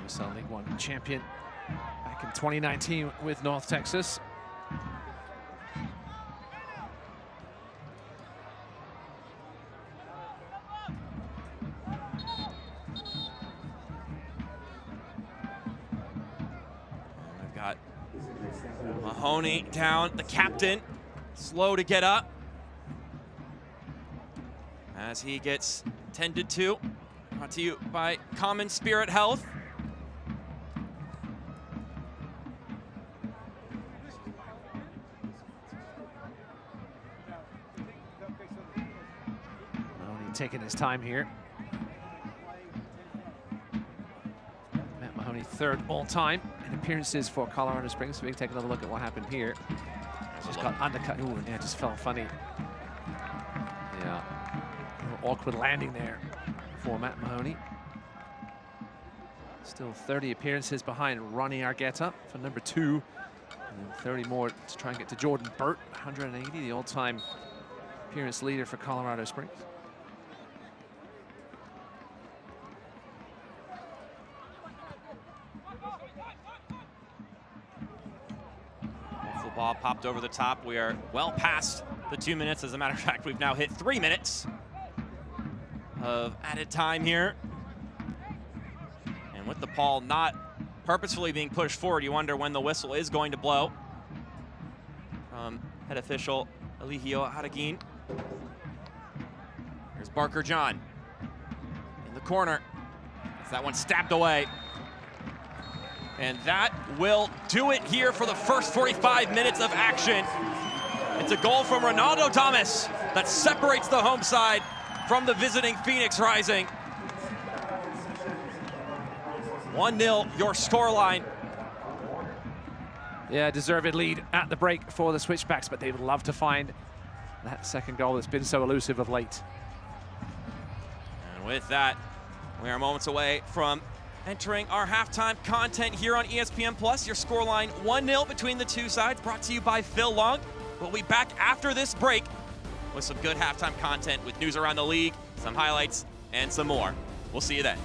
USL League One champion back in 2019 with North Texas. We've got Mahoney down, the captain, slow to get up as he gets tended to. Brought to you by Common Spirit Health. Taking his time here. Matt Mahoney, 3rd all-time in appearances for Colorado Springs. So we can take another look at what happened here. Just got undercut. Ooh, yeah, just fell funny. Yeah, a little awkward landing there for Matt Mahoney. Still 30 appearances behind Ronnie Argueta for number 2. And 30 more to try and get to Jordan Burt, 180, the all-time appearance leader for Colorado Springs. Ball popped over the top. We are well past the 2 minutes. As a matter of fact, we've now hit 3 minutes of added time here. And with the ball not purposefully being pushed forward, you wonder when the whistle is going to blow. From head official Eligio Haragin. Here's Barker John in the corner. As that one stabbed away. And that will do it here for the first 45 minutes of action. It's a goal from Ronaldo Damus that separates the home side from the visiting Phoenix Rising. 1-0 your scoreline. Yeah, deserved lead at the break for the Switchbacks, but they would love to find that second goal that's been so elusive of late. And with that, we are moments away from entering our halftime content here on ESPN Plus. Your scoreline 1-0 between the two sides, brought to you by Phil Long. We'll be back after this break with some good halftime content with news around the league, some highlights, and some more. We'll see you then.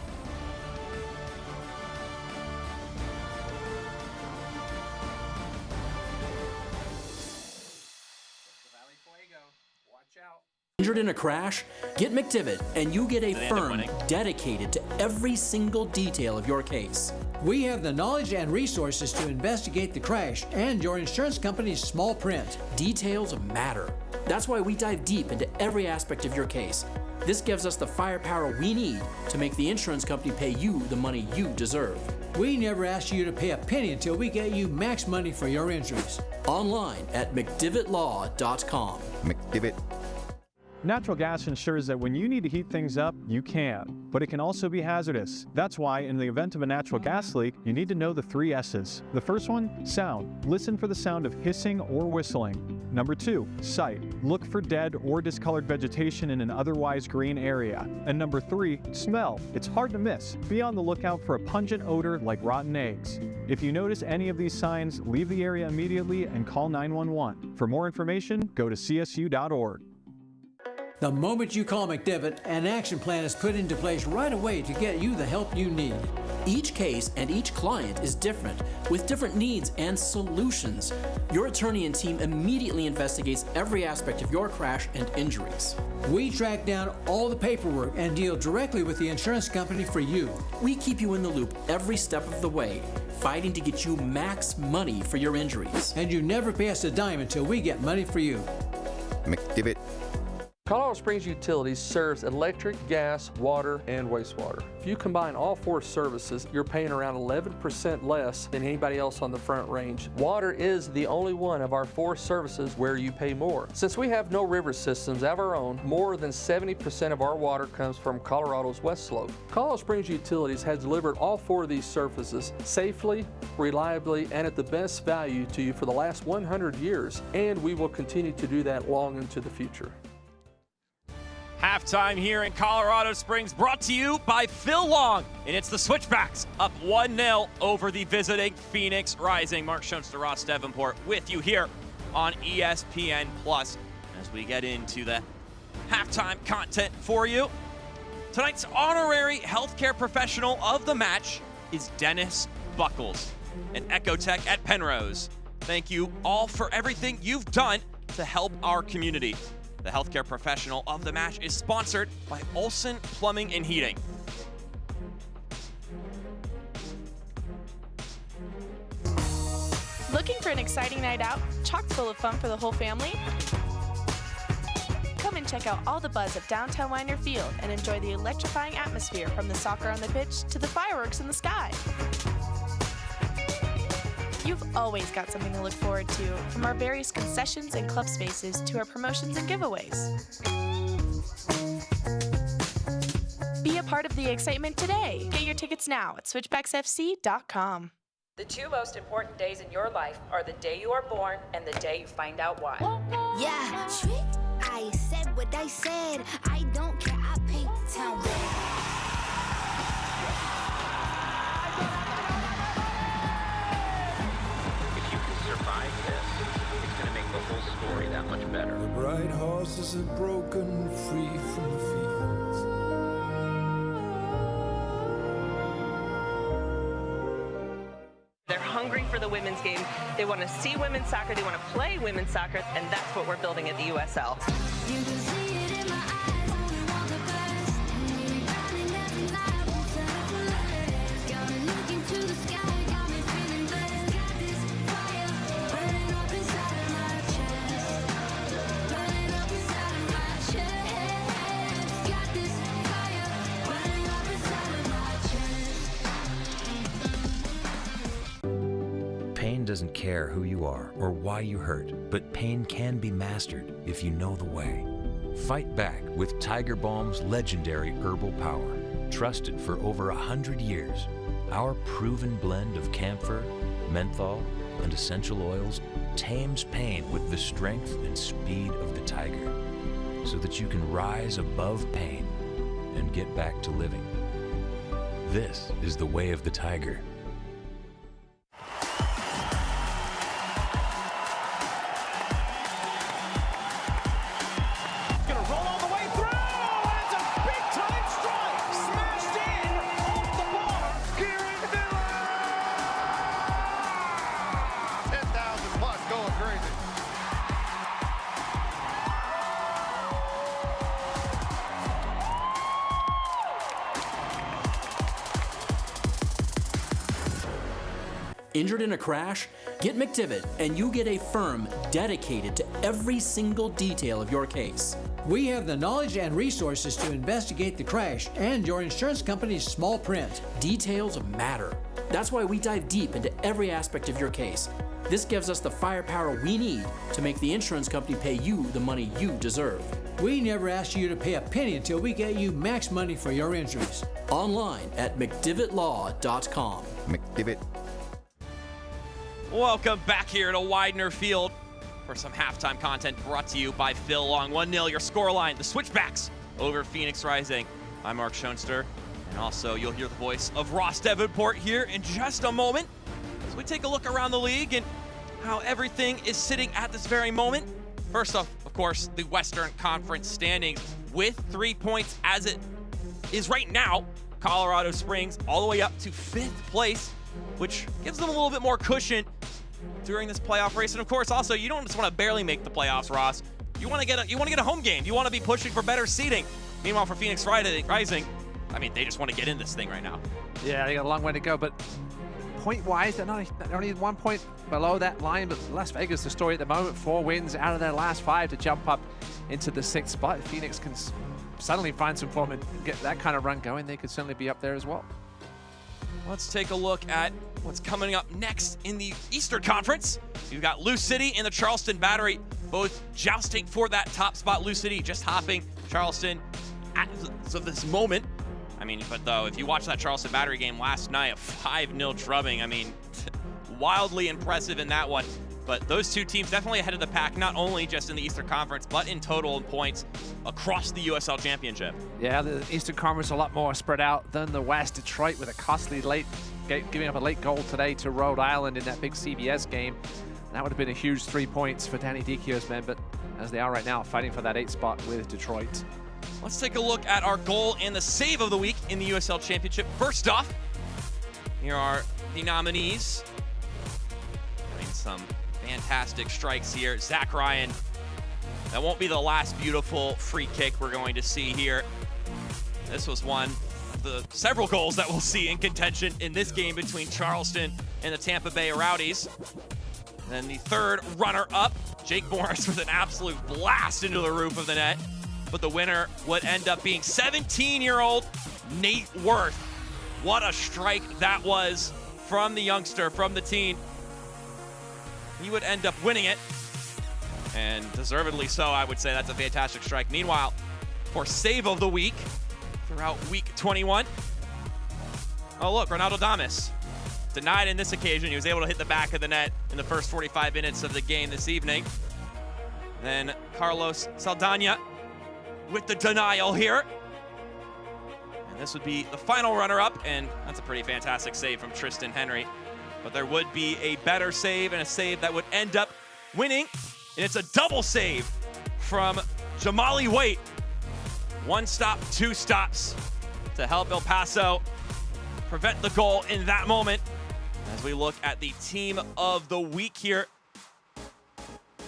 Injured in a crash? Get McDivitt, and you get a firm dedicated to every single detail of your case. We have the knowledge and resources to investigate the crash and your insurance company's small print. Details matter. That's why we dive deep into every aspect of your case. This gives us the firepower we need to make the insurance company pay you the money you deserve. We never ask you to pay a penny until we get you max money for your injuries. Online at McDivittLaw.com. McDivitt. Natural gas ensures that when you need to heat things up, you can, but it can also be hazardous. That's why, in the event of a natural gas leak, you need to know the 3 S's. The first one, sound. Listen for the sound of hissing or whistling. Number 2, sight. Look for dead or discolored vegetation in an otherwise green area. And number 3, smell. It's hard to miss. Be on the lookout for a pungent odor like rotten eggs. If you notice any of these signs, leave the area immediately and call 911. For more information, go to csu.org. The moment you call McDivitt, an action plan is put into place right away to get you the help you need. Each case and each client is different, with different needs and solutions. Your attorney and team immediately investigates every aspect of your crash and injuries. We track down all the paperwork and deal directly with the insurance company for you. We keep you in the loop every step of the way, fighting to get you max money for your injuries. And you never pay us a dime until we get money for you. McDivitt. Colorado Springs Utilities serves electric, gas, water, and wastewater. If you combine all 4 services, you're paying around 11% less than anybody else on the Front Range. Water is the only one of our 4 services where you pay more. Since we have no river systems of our own, more than 70% of our water comes from Colorado's West Slope. Colorado Springs Utilities has delivered all 4 of these services safely, reliably, and at the best value to you for the last 100 years, and we will continue to do that long into the future. Halftime here in Colorado Springs, brought to you by Phil Long, and it's the Switchbacks up 1-0 over the visiting Phoenix Rising. Mark Schoenster, Ross Davenport with you here on ESPN Plus as we get into the halftime content for you. Tonight's honorary healthcare professional of the match is Dennis Buckles, an Echo Tech at Penrose. Thank you all for everything you've done to help our community. The healthcare professional of the match is sponsored by Olson Plumbing and Heating. Looking for an exciting night out, chock full of fun for the whole family? Come and check out all the buzz of downtown Weiner Field and enjoy the electrifying atmosphere from the soccer on the pitch to the fireworks in the sky. You've always got something to look forward to, from our various concessions and club spaces to our promotions and giveaways. Be a part of the excitement today. Get your tickets now at switchbacksfc.com. The 2 most important days in your life are the day you are born and the day you find out why. Yeah, I said what I said. I don't care, I paint the town red. That much better. The bright horses are broken free from the fields. They're hungry for the women's game. They want to see women's soccer. They want to play women's soccer, and that's what we're building at the USL. You can see it in my eyes. We want the best. We running every night. Won't settle for less. Got me looking to the sky. Got me feeling blessed. Got this fire burning up inside of my chest. Burning up inside of my chest. Got this fire burning up inside of my chest. Pain doesn't care who you are or why you hurt, but pain can be mastered if you know the way. Fight back with Tiger Balm's legendary herbal power. Trusted for over 100 years, our proven blend of camphor, menthol, and essential oils tames pain with the strength and speed of the tiger, so that you can rise above pain and get back to living. This is the way of the tiger. Injured in a crash? Get McDivitt and you get a firm dedicated to every single detail of your case. We have the knowledge and resources to investigate the crash and your insurance company's small print. Details matter. That's why we dive deep into every aspect of your case. This gives us the firepower we need to make the insurance company pay you the money you deserve. We never ask you to pay a penny until we get you max money for your injuries. Online at McDivittLaw.com. McDivitt. Welcome back here to Widener Field for some halftime content brought to you by Phil Long. 1-0 your scoreline, the Switchbacks over Phoenix Rising. I'm Mark Schoenster, and also you'll hear the voice of Ross Davenport here in just a moment as we take a look around the league and how everything is sitting at this very moment. First off, of course, the Western Conference standings with 3 points as it is right now. Colorado Springs all the way up to 5th place, which gives them a little bit more cushion during this playoff race. And of course, also, you don't just want to barely make the playoffs, Ross. You want to get a home game. You want to be pushing for better seeding. Meanwhile, for Phoenix Rising, I mean, they just want to get in this thing right now. Yeah, they got a long way to go, but point-wise, they're only 1 point below that line, but Las Vegas, the story at the moment, 4 wins out of their last 5 to jump up into the 6th spot. If Phoenix can suddenly find some form and get that kind of run going, they could certainly be up there as well. Let's take a look at what's coming up next in the Eastern Conference. You've got Lou City and the Charleston Battery, both jousting for that top spot. Lou City just hopping Charleston as of this moment. I mean, but though, if you watch that Charleston Battery game last night, a 5-0 drubbing, I mean, wildly impressive in that one. But those two teams definitely ahead of the pack, not only just in the Eastern Conference, but in total points across the USL Championship. Yeah, the Eastern Conference a lot more spread out than the West. Detroit with a costly giving up a late goal today to Rhode Island in that big CBS game. That would have been a huge 3 points for Danny Dicchio's men, but as they are right now, fighting for that 8th spot with Detroit. Let's take a look at our goal and the save of the week in the USL Championship. First off, here are the nominees. Having some fantastic strikes here. Zach Ryan. That won't be the last beautiful free kick we're going to see here. This was one of the several goals that we'll see in contention in this game between Charleston and the Tampa Bay Rowdies. Then the third runner-up, Jake Morris with an absolute blast into the roof of the net. But the winner would end up being 17-year-old Nate Worth. What a strike that was from the youngster, from the teen. He would end up winning it, and deservedly so, I would say. That's a fantastic strike. Meanwhile, for save of the week throughout week 21, oh look, Ronaldo Damus. Denied in this occasion. He was able to hit the back of the net in the first 45 minutes of the game this evening. Then Carlos Saldana with the denial here. And this would be the final runner-up, and that's a pretty fantastic save from Tristan Henry. But there would be a better save and a save that would end up winning. And it's a double save from Jamali Waite. 1 stop, 2 stops to help El Paso prevent the goal in that moment. As we look at the team of the week here,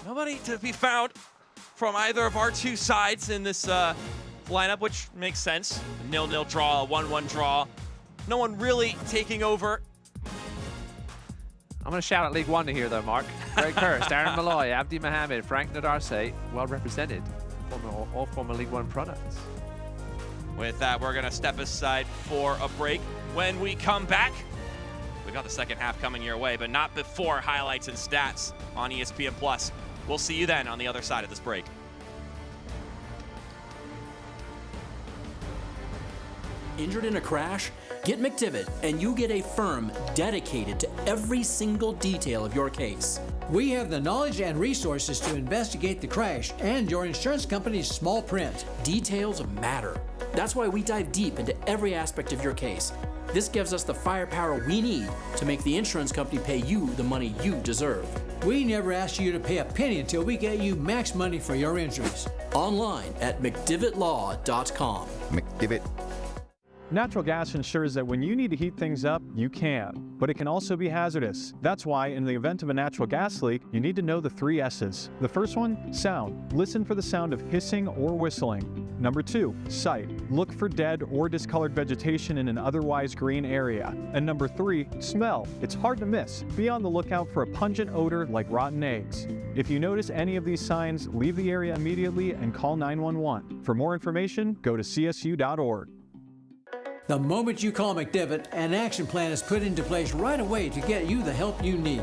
nobody to be found from either of our two sides in this lineup, which makes sense. A 0-0 draw, a 1-1 draw. No one really taking over. I'm going to shout out League One here, though, Mark. Greg Hurst, Aaron Malloy, Abdi Mohamed, Frank Nadarse, well represented. All former League One products. With that, we're going to step aside for a break. When we come back, we got the second half coming your way, but not before highlights and stats on ESPN+. We'll see you then on the other side of this break. injured in a crash? Get McDivitt and you get a firm dedicated to every single detail of your case. We have the knowledge and resources to investigate the crash and your insurance company's small print. Details matter. That's why we dive deep into every aspect of your case. This gives us the firepower we need to make the insurance company pay you the money you deserve. We never ask you to pay a penny until we get you max money for your injuries. Online at mcdivittlaw.com. McDivitt. Natural gas ensures that when you need to heat things up, you can, but it can also be hazardous. That's why, in the event of a natural gas leak, you need to know the 3 S's. The first one, sound. Listen for the sound of hissing or whistling. Number 2, sight. Look for dead or discolored vegetation in an otherwise green area. And number 3, smell. It's hard to miss. Be on the lookout for a pungent odor like rotten eggs. If you notice any of these signs, leave the area immediately and call 911. For more information, go to csu.org. The moment you call McDivitt, an action plan is put into place right away to get you the help you need.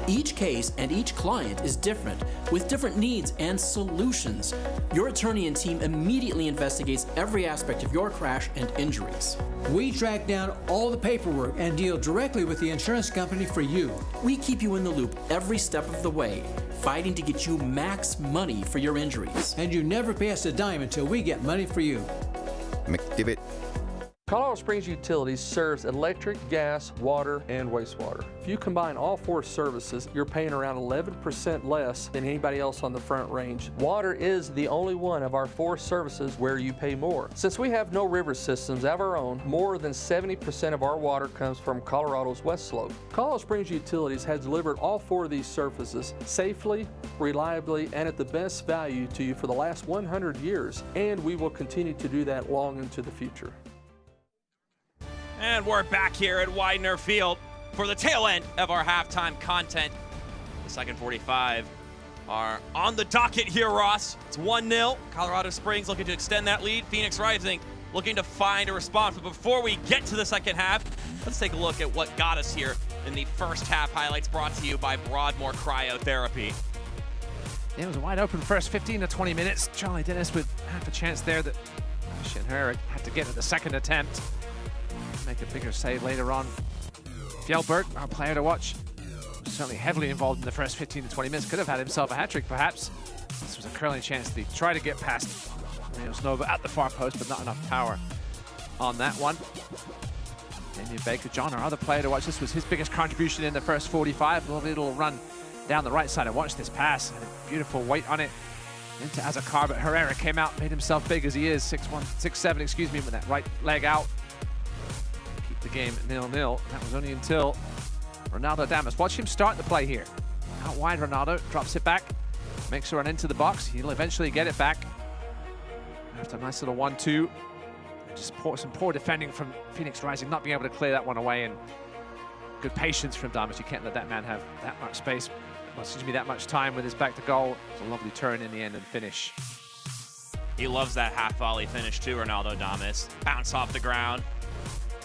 Each case and each client is different, with different needs and solutions. Your attorney and team immediately investigates every aspect of your crash and injuries. We track down all the paperwork and deal directly with the insurance company for you. We keep you in the loop every step of the way, fighting to get you max money for your injuries. And you never pay us a dime until we get money for you. McDivitt. Colorado Springs Utilities serves electric, gas, water, and wastewater. If you combine all 4 services, you're paying around 11% less than anybody else on the Front Range. Water is the only one of our 4 services where you pay more. Since we have no river systems of our own, more than 70% of our water comes from Colorado's West Slope. Colorado Springs Utilities has delivered all 4 of these services safely, reliably, and at the best value to you for the last 100 years, and we will continue to do that long into the future. And we're back here at Widener Field for the tail end of our halftime content. The second 45 are on the docket here, Ross. It's 1-0. Colorado Springs looking to extend that lead. Phoenix Rising looking to find a response. But before we get to the second half, let's take a look at what got us here in the first half. Highlights brought to you by Broadmoor Cryotherapy. It was a wide open first 15 to 20 minutes. Charlie Dennis with half a chance there that Herrick had to get at the second attempt. Make a bigger save later on. Fjellberg, our player to watch, was certainly heavily involved in the first 15 to 20 minutes. Could have had himself a hat-trick, perhaps. This was a curling chance to try to get past Nova at the far post, but not enough power on that one. Damien Baker, John, our other player to watch. This was his biggest contribution in the first 45. A little run down the right side and watch this pass. Had a beautiful weight on it into Azakar, but Herrera came out, made himself big as he is, 6'1", 6'7", excuse me, with that right leg out. The game 0-0. That was only until Ronaldo Damus. Watch him start the play here. Out wide, Ronaldo drops it back, makes a run into the box. He'll eventually get it back. After a nice little 1-2. Just some poor defending from Phoenix Rising, not being able to clear that one away, and good patience from Damus. You can't let that man have that much space, that much time with his back to goal. It's a lovely turn in the end and finish. He loves that half volley finish too, Ronaldo Damus. Bounce off the ground.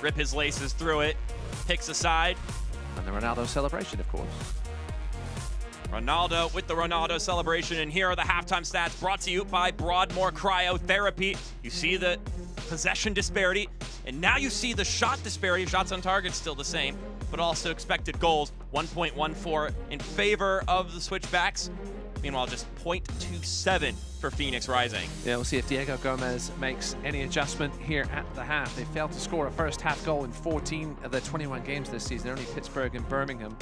Rip his laces through it, picks aside. And the Ronaldo celebration, of course. Ronaldo with the Ronaldo celebration, and here are the halftime stats brought to you by Broadmoor Cryotherapy. You see the possession disparity, and now you see the shot disparity. Shots on target still the same, but also expected goals, 1.14 in favor of the Switchbacks. Meanwhile, just 0.27 for Phoenix Rising. Yeah, we'll see if Diego Gomez makes any adjustment here at the half. They failed to score a first half goal in 14 of their 21 games this season. Only Pittsburgh and Birmingham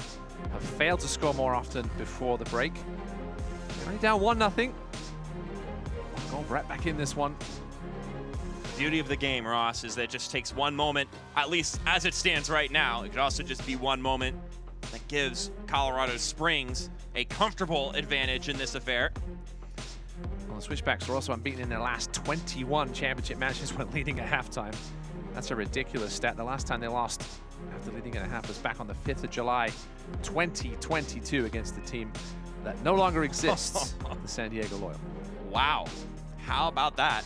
have failed to score more often before the break. They're only down 1-0. Goal right back in this one. The beauty of the game, Ross, is that it just takes one moment, at least as it stands right now. It could also just be one moment that gives Colorado Springs a comfortable advantage in this affair. Well, the Switchbacks are also unbeaten in their last 21 championship matches when leading at halftime. That's a ridiculous stat. The last time they lost after leading at a half was back on the 5th of July, 2022, against the team that no longer exists, the San Diego Loyal. Wow, how about that?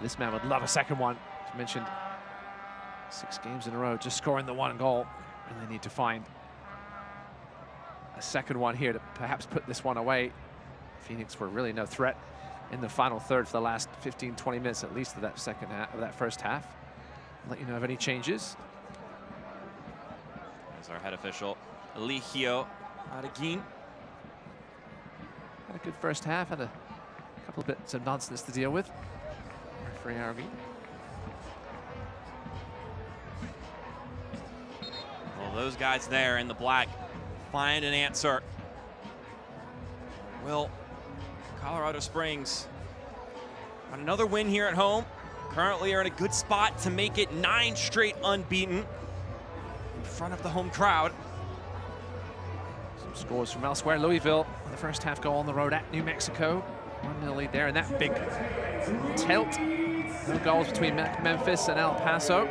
This man would love a second one. As mentioned, 6 games in a row, just scoring the 1 goal. Really need to find a second one here to perhaps put this one away. Phoenix were really no threat in the final third for the last 15-20 minutes at least of that second half, of that first half. I'll let you know of any changes. There's our head official, Eligio Adeguin. Had a good first half, had a couple of bits of nonsense to deal with. Referee Arabi. Well, those guys there in the black find an answer. Will Colorado Springs on another win here at home? Currently are in a good spot to make it 9 straight unbeaten in front of the home crowd. Some scores from elsewhere. Louisville, the first half goal on the road at New Mexico. 1-0 lead there, and that big tilt. No goals between Memphis and El Paso.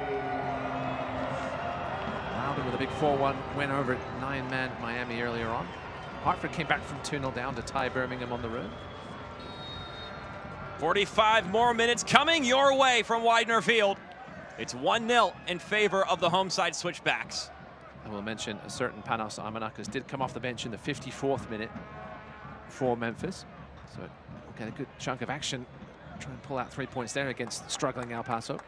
Ronaldo with a big 4-1 win over 9-man Miami earlier on. Hartford came back from 2-0 down to tie Birmingham on the road. 45 more minutes coming your way from Widener Field. It's 1-0 in favor of the home side Switchbacks. I will mention a certain Panos Armanakis did come off the bench in the 54th minute for Memphis. So we'll get a good chunk of action. Try and pull out 3 points there against struggling El Paso.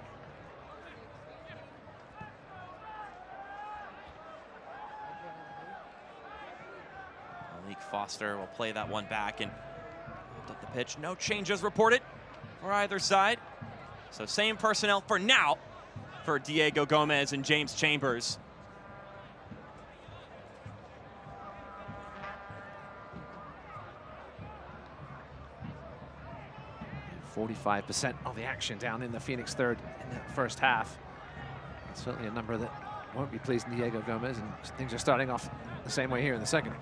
Malik Foster will play that one back and lift up the pitch. No changes reported for either side. So same personnel for now for Diego Gomez and James Chambers. And 45% of the action down in the Phoenix third in that first half. It's certainly a number that won't be pleasing Diego Gomez, and things are starting off the same way here in the second.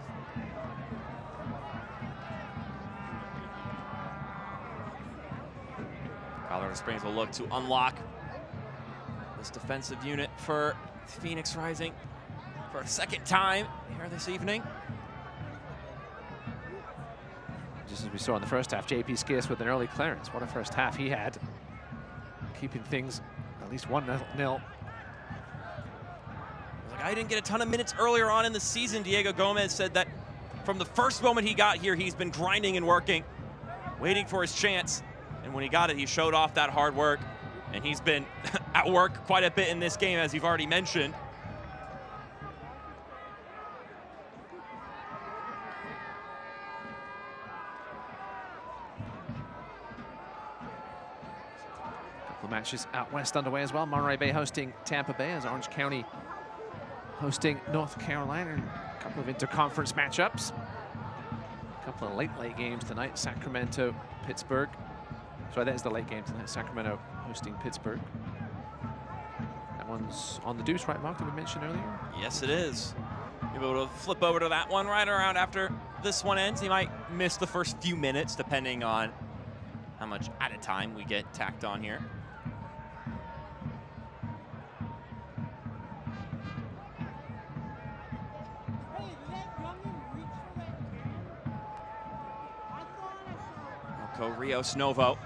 Colorado Springs will look to unlock this defensive unit for Phoenix Rising for a second time here this evening. Just as we saw in the first half, JP Skis with an early clearance. What a first half he had, keeping things at least 1-0. Like, I didn't get a ton of minutes earlier on in the season. Diego Gomez said that from the first moment he got here, he's been grinding and working, waiting for his chance. And when he got it, he showed off that hard work. And he's been at work quite a bit in this game, as you've already mentioned. Couple of matches out west underway as well. Monterey Bay hosting Tampa Bay as Orange County hosting North Carolina. And a couple of interconference matchups. A couple of late games tonight. Sacramento, Pittsburgh. Sorry, that is the late game tonight. Sacramento hosting Pittsburgh. That one's on the deuce, right, Mark? Did we mention earlier? Yes, it is. You'll be able to flip over to that one right around after this one ends. You might miss the first few minutes, depending on how much at a time we get tacked on here. Rios Novo.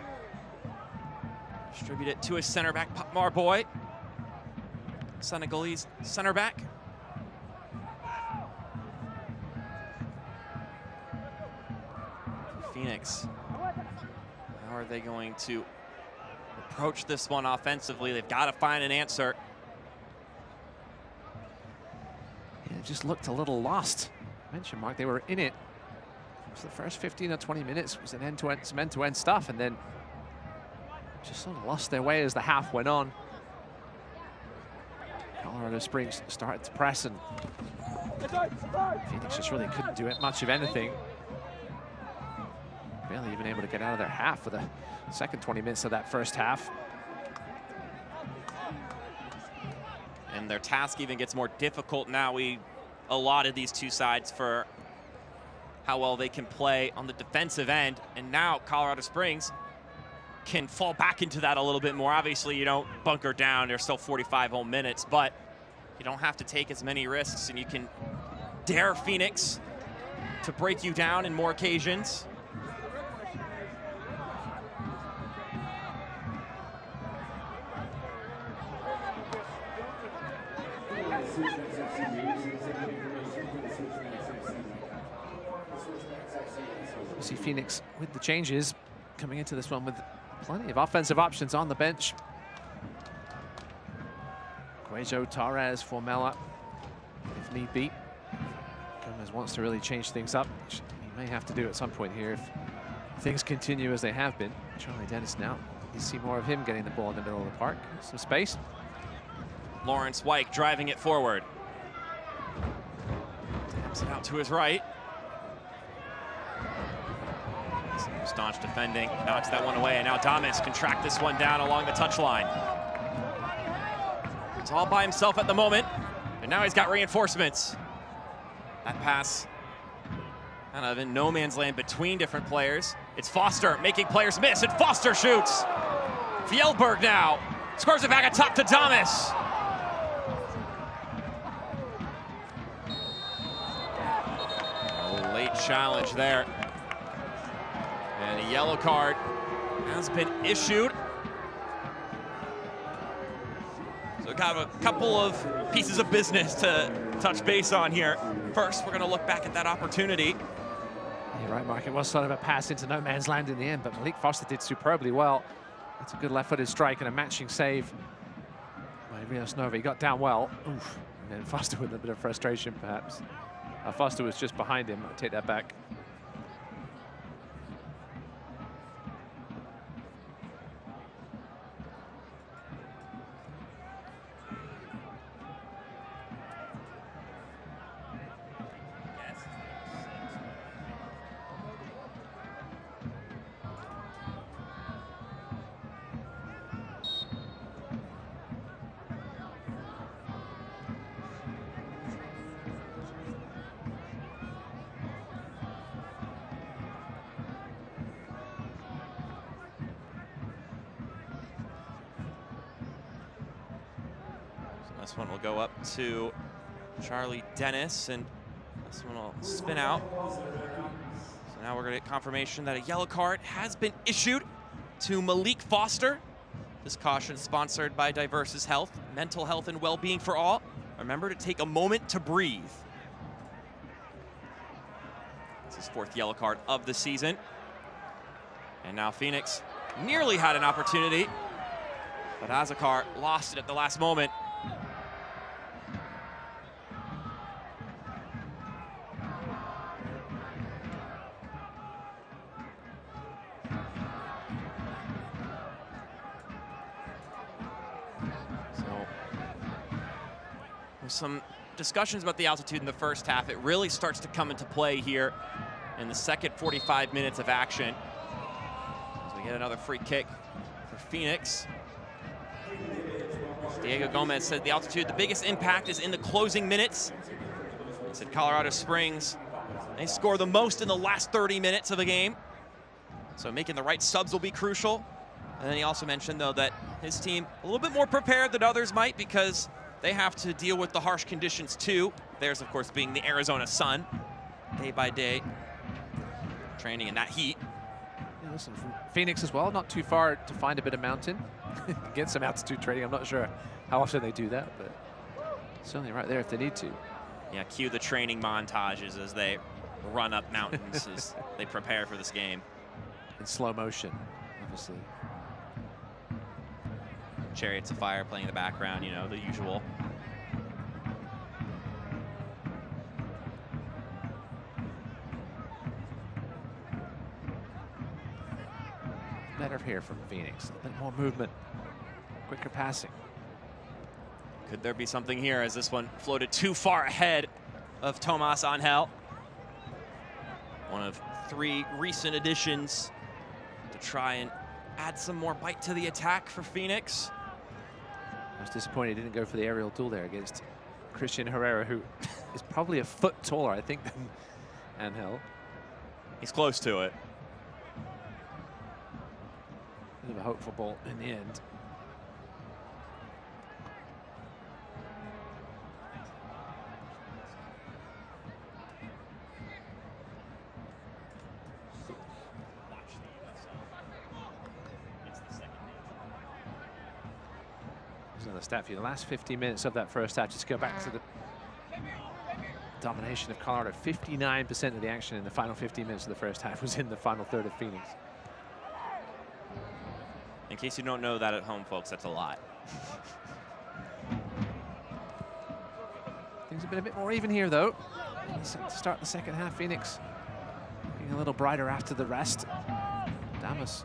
Distribute it to his center back, Marboy. Senegalese center back. Phoenix. How are they going to approach this one offensively? They've got to find an answer. Yeah, it just looked a little lost. I mentioned, Mark, they were in it. So the first 15 or 20 minutes was some end-to-end stuff, and then just sort of lost their way as the half went on. Colorado Springs started to press, and Phoenix just really couldn't do it much of anything. Barely even able to get out of their half for the second 20 minutes of that first half. And their task even gets more difficult now. We allotted these two sides for how well they can play on the defensive end, and now Colorado Springs can fall back into that a little bit more. Obviously, you don't bunker down. There's still 45 whole minutes, but you don't have to take as many risks, and you can dare Phoenix to break you down in more occasions. See Phoenix with the changes. coming into this one with plenty of offensive options on the bench. Guejo, Torres, Formella, if need be. Gomez wants to really change things up, which he may have to do at some point here if things continue as they have been. Charlie Dennis now, you see more of him getting the ball in the middle of the park. Some space. Lawrence Wyke driving it forward. Taps it out to his right. Some staunch defending, knocks that one away, and now Damus can track this one down along the touchline. He's all by himself at the moment, and now he's got reinforcements. That pass kind of in no man's land between different players. It's Foster making players miss, and Foster shoots. Fjellberg now scores it back atop to Damus. A late challenge there. And a yellow card has been issued. So we've got a couple of pieces of business to touch base on here. First, we're going to look back at that opportunity. You're right, Mark. It was sort of a pass into no man's land in the end, but Malik Foster did superbly well. It's a good left-footed strike and a matching save by Rios Nova. He got down well. Oof. And then Foster with a bit of frustration, perhaps. Foster was just behind him. I'll take that back. This one will go up to Charlie Dennis, and this one will spin out. So now we're going to get confirmation that a yellow card has been issued to Malik Foster. This caution is sponsored by Diverse's Health, mental health and well-being for all. Remember to take a moment to breathe. This is his fourth yellow card of the season. And now Phoenix nearly had an opportunity, but Azakar lost it at the last moment. Some discussions about the altitude in the first half. It really starts to come into play here in the second 45 minutes of action. As we get another free kick for Phoenix. Diego Gomez said the altitude, the biggest impact is in the closing minutes. He said Colorado Springs, they score the most in the last 30 minutes of the game. So making the right subs will be crucial. And then he also mentioned, though, that his team a little bit more prepared than others might because they have to deal with the harsh conditions too. Theirs, of course, being the Arizona sun, day by day, training in that heat. Yeah, listen, from Phoenix as well, not too far to find a bit of mountain. Get some altitude training. I'm not sure how often they do that, but certainly right there if they need to. Yeah, cue the training montages as they run up mountains as they prepare for this game. In slow motion, obviously. Chariots of Fire playing in the background, you know, the usual. Better here from Phoenix. A bit more movement, quicker passing. Could there be something here as this one floated too far ahead of Tomas Angel? One of three recent additions to try and add some more bite to the attack for Phoenix. I was disappointed he didn't go for the aerial duel there against Christian Herrera, who is probably a foot taller, I think, than Angel. He's close to it. Bit of a hopeful ball in the end. Another stat for you. The last 50 minutes of that first half, just go back to the domination of Colorado. 59% of the action in the final 15 minutes of the first half was in the final third of Phoenix. case you don't know that at home, folks, that's a lot. Things have been a bit more even here, though. To start the second half, Phoenix looking a little brighter after the rest. Damus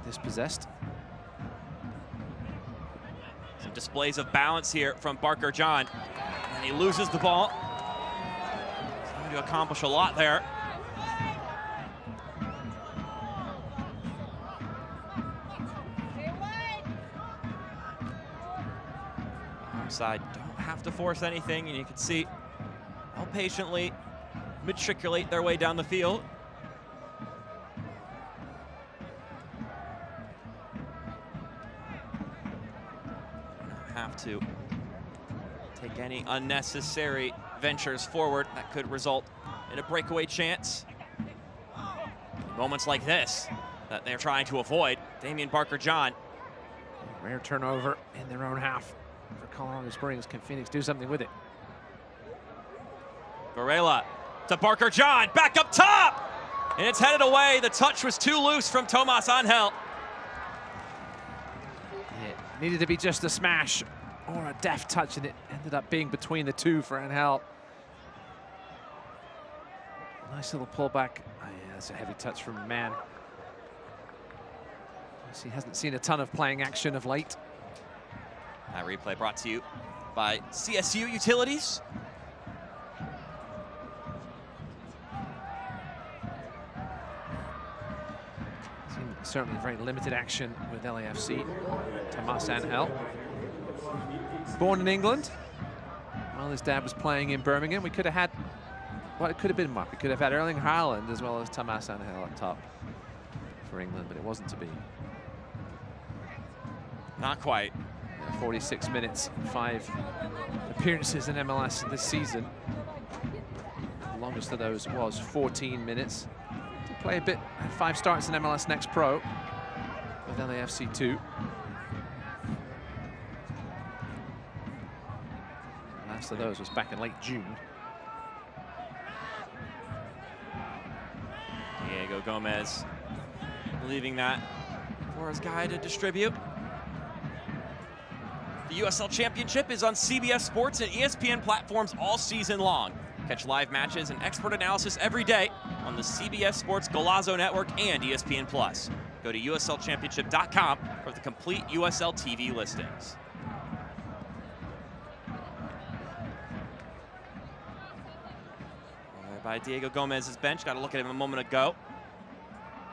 dispossessed. Some displays of balance here from Barker John. And he loses the ball. He's trying to accomplish a lot there. Side don't have to force anything, and you can see how patiently matriculate their way down the field. Don't have to take any unnecessary ventures forward that could result in a breakaway chance. Moments like this that they're trying to avoid. Damian Barker John. Rare turnover in their own half for Colorado Springs. Can Phoenix do something with it? Varela to Barker John, back up top! And it's headed away. The touch was too loose from Tomas Angel. It needed to be just a smash or a deft touch, and it ended up being between the two for Angel. Nice little pullback. Oh, yeah, that's a heavy touch from Mann. He hasn't seen a ton of playing action of late. That replay brought to you by CSU Utilities. Seen certainly very limited action with LAFC. Tomas Angel. Born in England. While his dad was playing in Birmingham, we could have had, well, it could have been Mark. We could have had Erling Haaland as well as Tomas Angel up top for England, but it wasn't to be. Not quite. 46 minutes, 5 appearances in MLS this season. The longest of those was 14 minutes. Did play a bit, had 5 starts in MLS Next Pro with LAFC 2. The last of those was back in late June. Diego Gomez leaving that for his guy to distribute. The USL Championship is on CBS Sports and ESPN platforms all season long. Catch live matches and expert analysis every day on the CBS Sports Golazo Network and ESPN+. Go to USLChampionship.com for the complete USL TV listings. By Diego Gomez's bench, got to look at him a moment ago.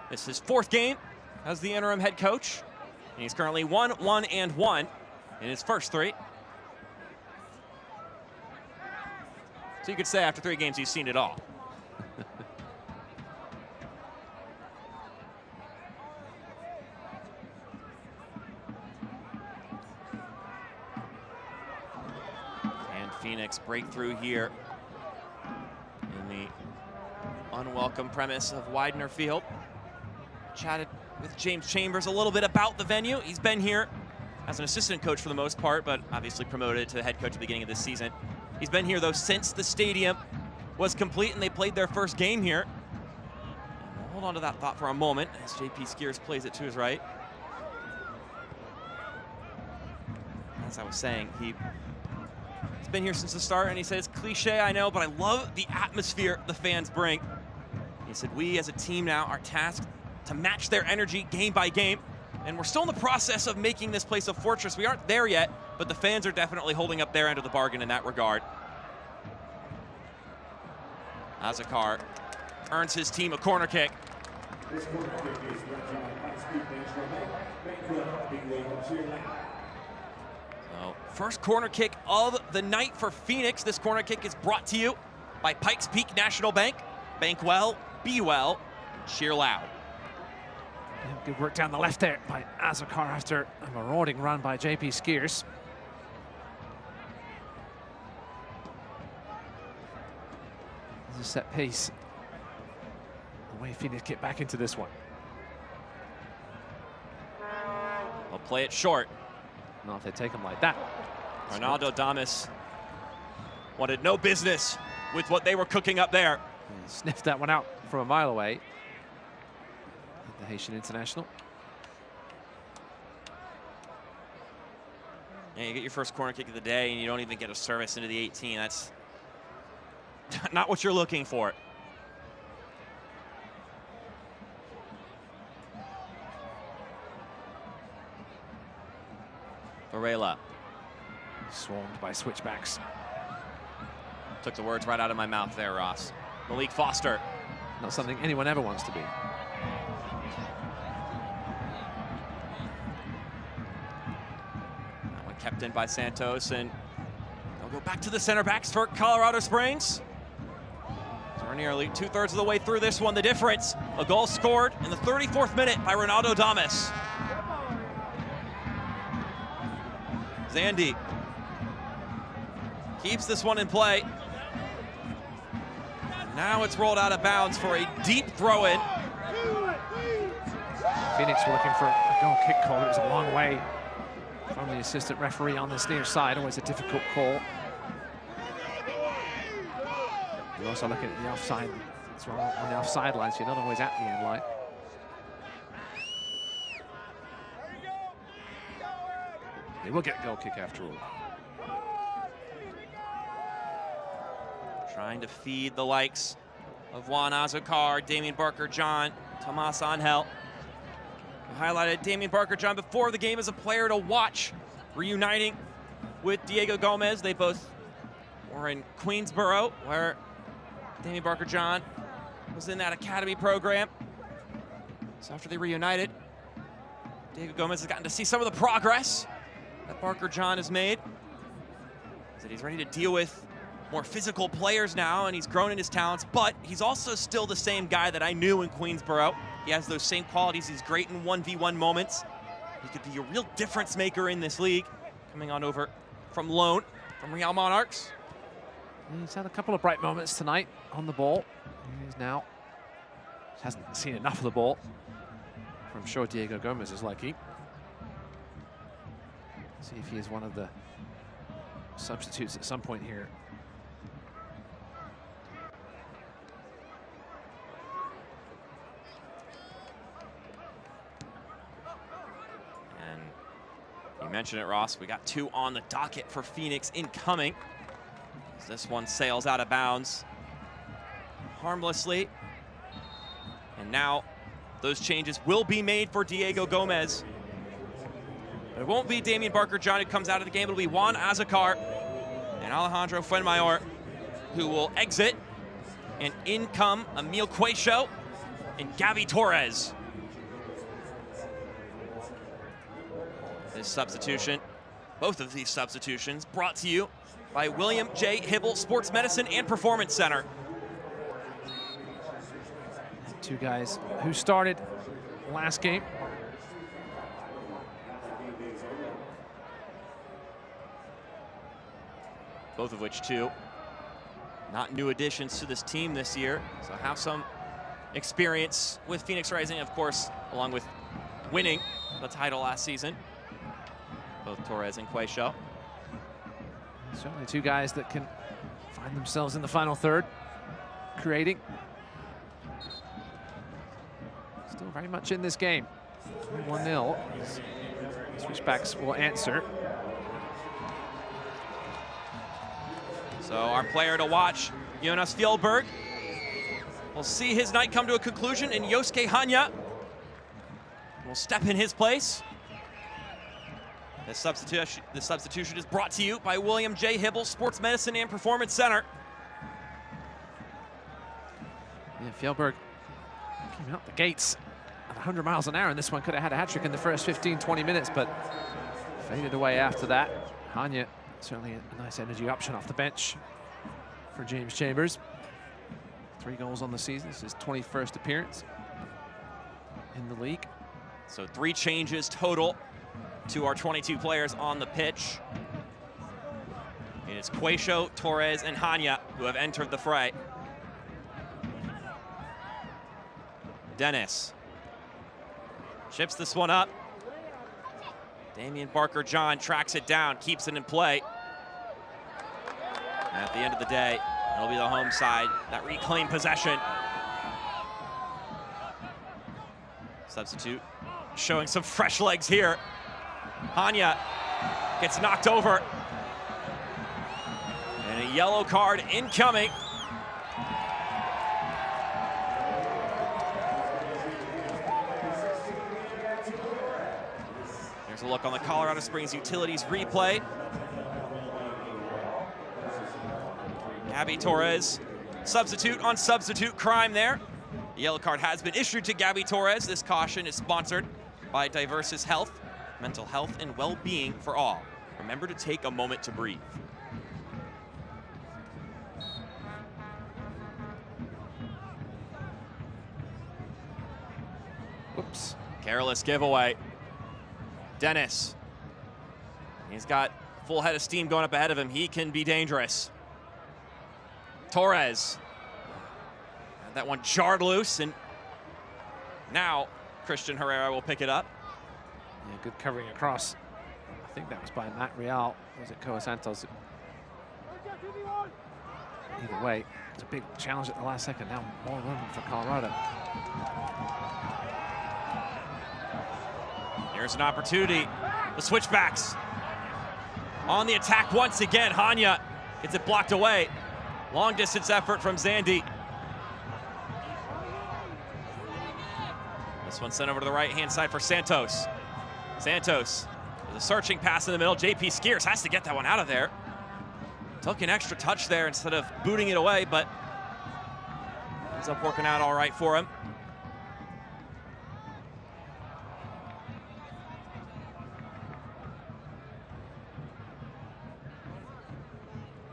This is his 4th game as the interim head coach, and he's currently 1-1-1 in his first 3. So you could say after 3 games he's seen it all. And Phoenix breakthrough here in the unwelcome premise of Widener Field. Chatted with James Chambers a little bit about the venue. He's been here as an assistant coach for the most part, but obviously promoted to the head coach at the beginning of this season. He's been here, though, since the stadium was complete and they played their first game here. And we'll hold on to that thought for a moment as JP Skiers plays it to his right. As I was saying, he's been here since the start, and he said, it's cliche, I know, but I love the atmosphere the fans bring. He said, we as a team now are tasked to match their energy game by game. And we're still in the process of making this place a fortress. We aren't there yet, but the fans are definitely holding up their end of the bargain in that regard. Azakar earns his team a corner kick. So, first corner kick of the night for Phoenix. This corner kick is brought to you by Pikes Peak National Bank. Bank well, be well, cheer loud. Good work down the left there by Azakar after a marauding run by JP Skiers. There's a set piece. The way Phoenix get back into this one. They'll play it short. Not if they take him like that. Ronaldo Damus wanted no business with what they were cooking up there. He sniffed that one out from a mile away. The Haitian international. Yeah, you get your first corner kick of the day and you don't even get a service into the 18. That's not what you're looking for. Varela. Swarmed by switchbacks. Took the words right out of my mouth there, Ross. Malik Foster. Not something anyone ever wants to be. That one kept in by Santos, and they'll go back to the center backs for Colorado Springs. So we're nearly 2/3 of the way through this one. The difference, a goal scored in the 34th minute by Ronaldo Damus. Zandy keeps this one in play. Now it's rolled out of bounds for a deep throw-in. Phoenix were looking for a goal kick call. It was a long way from the assistant referee on this near side. Always a difficult call. You're also looking at the offside. It's on the offside line, so you're not always at the end line. They will get a goal kick after all. Trying to feed the likes of Juan Azúcar, Damian Barker-John, Tomas Angel. We highlighted Damian Barker-John before the game as a player to watch, reuniting with Diego Gomez. They both were in Queensboro, where Damian Barker-John was in that academy program. So after they reunited, Diego Gomez has gotten to see some of the progress that Barker-John has made. That he's ready to deal with more physical players now, and he's grown in his talents, but he's also still the same guy that I knew in Queensboro. He has those same qualities. He's great in 1v1 moments. He could be a real difference maker in this league, coming on over from loan from Real Monarchs. He's had a couple of bright moments tonight on the ball. He's now hasn't seen enough of the ball. I'm sure Diego Gomez is lucky. See if he is one of the substitutes at some point here. And you mentioned it, Ross. We got 2 on the docket for Phoenix incoming. As this one sails out of bounds harmlessly. And now those changes will be made for Diego Gomez. But it won't be Damian Barker-John who comes out of the game. It'll be Juan Azúcar and Alejandro Fuenmayor who will exit. And in come Emil Cuecho and Gavi Torres. This substitution, both of these substitutions, brought to you by William J. Hibble Sports Medicine and Performance Center. 2 guys who started last game. Both of which, too, not new additions to this team this year. So have some experience with Phoenix Rising, of course, along with winning the title last season. Both Torres and Cuecho. Certainly 2 guys that can find themselves in the final third, creating. Still very much in this game. 1-0. Switchbacks will answer. So our player to watch, Jonas Fjellberg, will see his night come to a conclusion, and Yosuke Hanya will step in his place. This substitution is brought to you by William J. Hibble Sports Medicine and Performance Center. Yeah, Fjellberg came out the gates at 100 miles an hour, and this one could have had a hat-trick in the first 15-20 minutes, but faded away after that. Hanya, certainly a nice energy option off the bench for James Chambers. 3 goals on the season. This is his 21st appearance in the league. So 3 changes total to our 22 players on the pitch. It is Cuecho, Torres, and Hanya who have entered the fray. Dennis chips this one up. Damian Barker-John tracks it down, keeps it in play. And at the end of the day, it'll be the home side that reclaim possession. Substitute showing some fresh legs here. Hanya gets knocked over. And a yellow card incoming. There's a look on the Colorado Springs Utilities replay. Gabby Torres, substitute on substitute crime there. The yellow card has been issued to Gabby Torres. This caution is sponsored by Diversus Health, mental health and well-being for all. Remember to take a moment to breathe. Whoops. Careless giveaway. Dennis. He's got full head of steam going up ahead of him. He can be dangerous. Torres. That one jarred loose, and now Christian Herrera will pick it up. Yeah, good covering across. I think that was by Matt Real. Was it Coa Santos? Either way, it's a big challenge at the last second. Now more room for Colorado. Here's an opportunity. The Switchbacks on the attack once again. Hanya gets it blocked away. Long distance effort from Zandy. This one sent over to the right-hand side for Santos. Santos with a searching pass in the middle. JP Skiers has to get that one out of there. Took an extra touch there instead of booting it away, but ends up working out all right for him.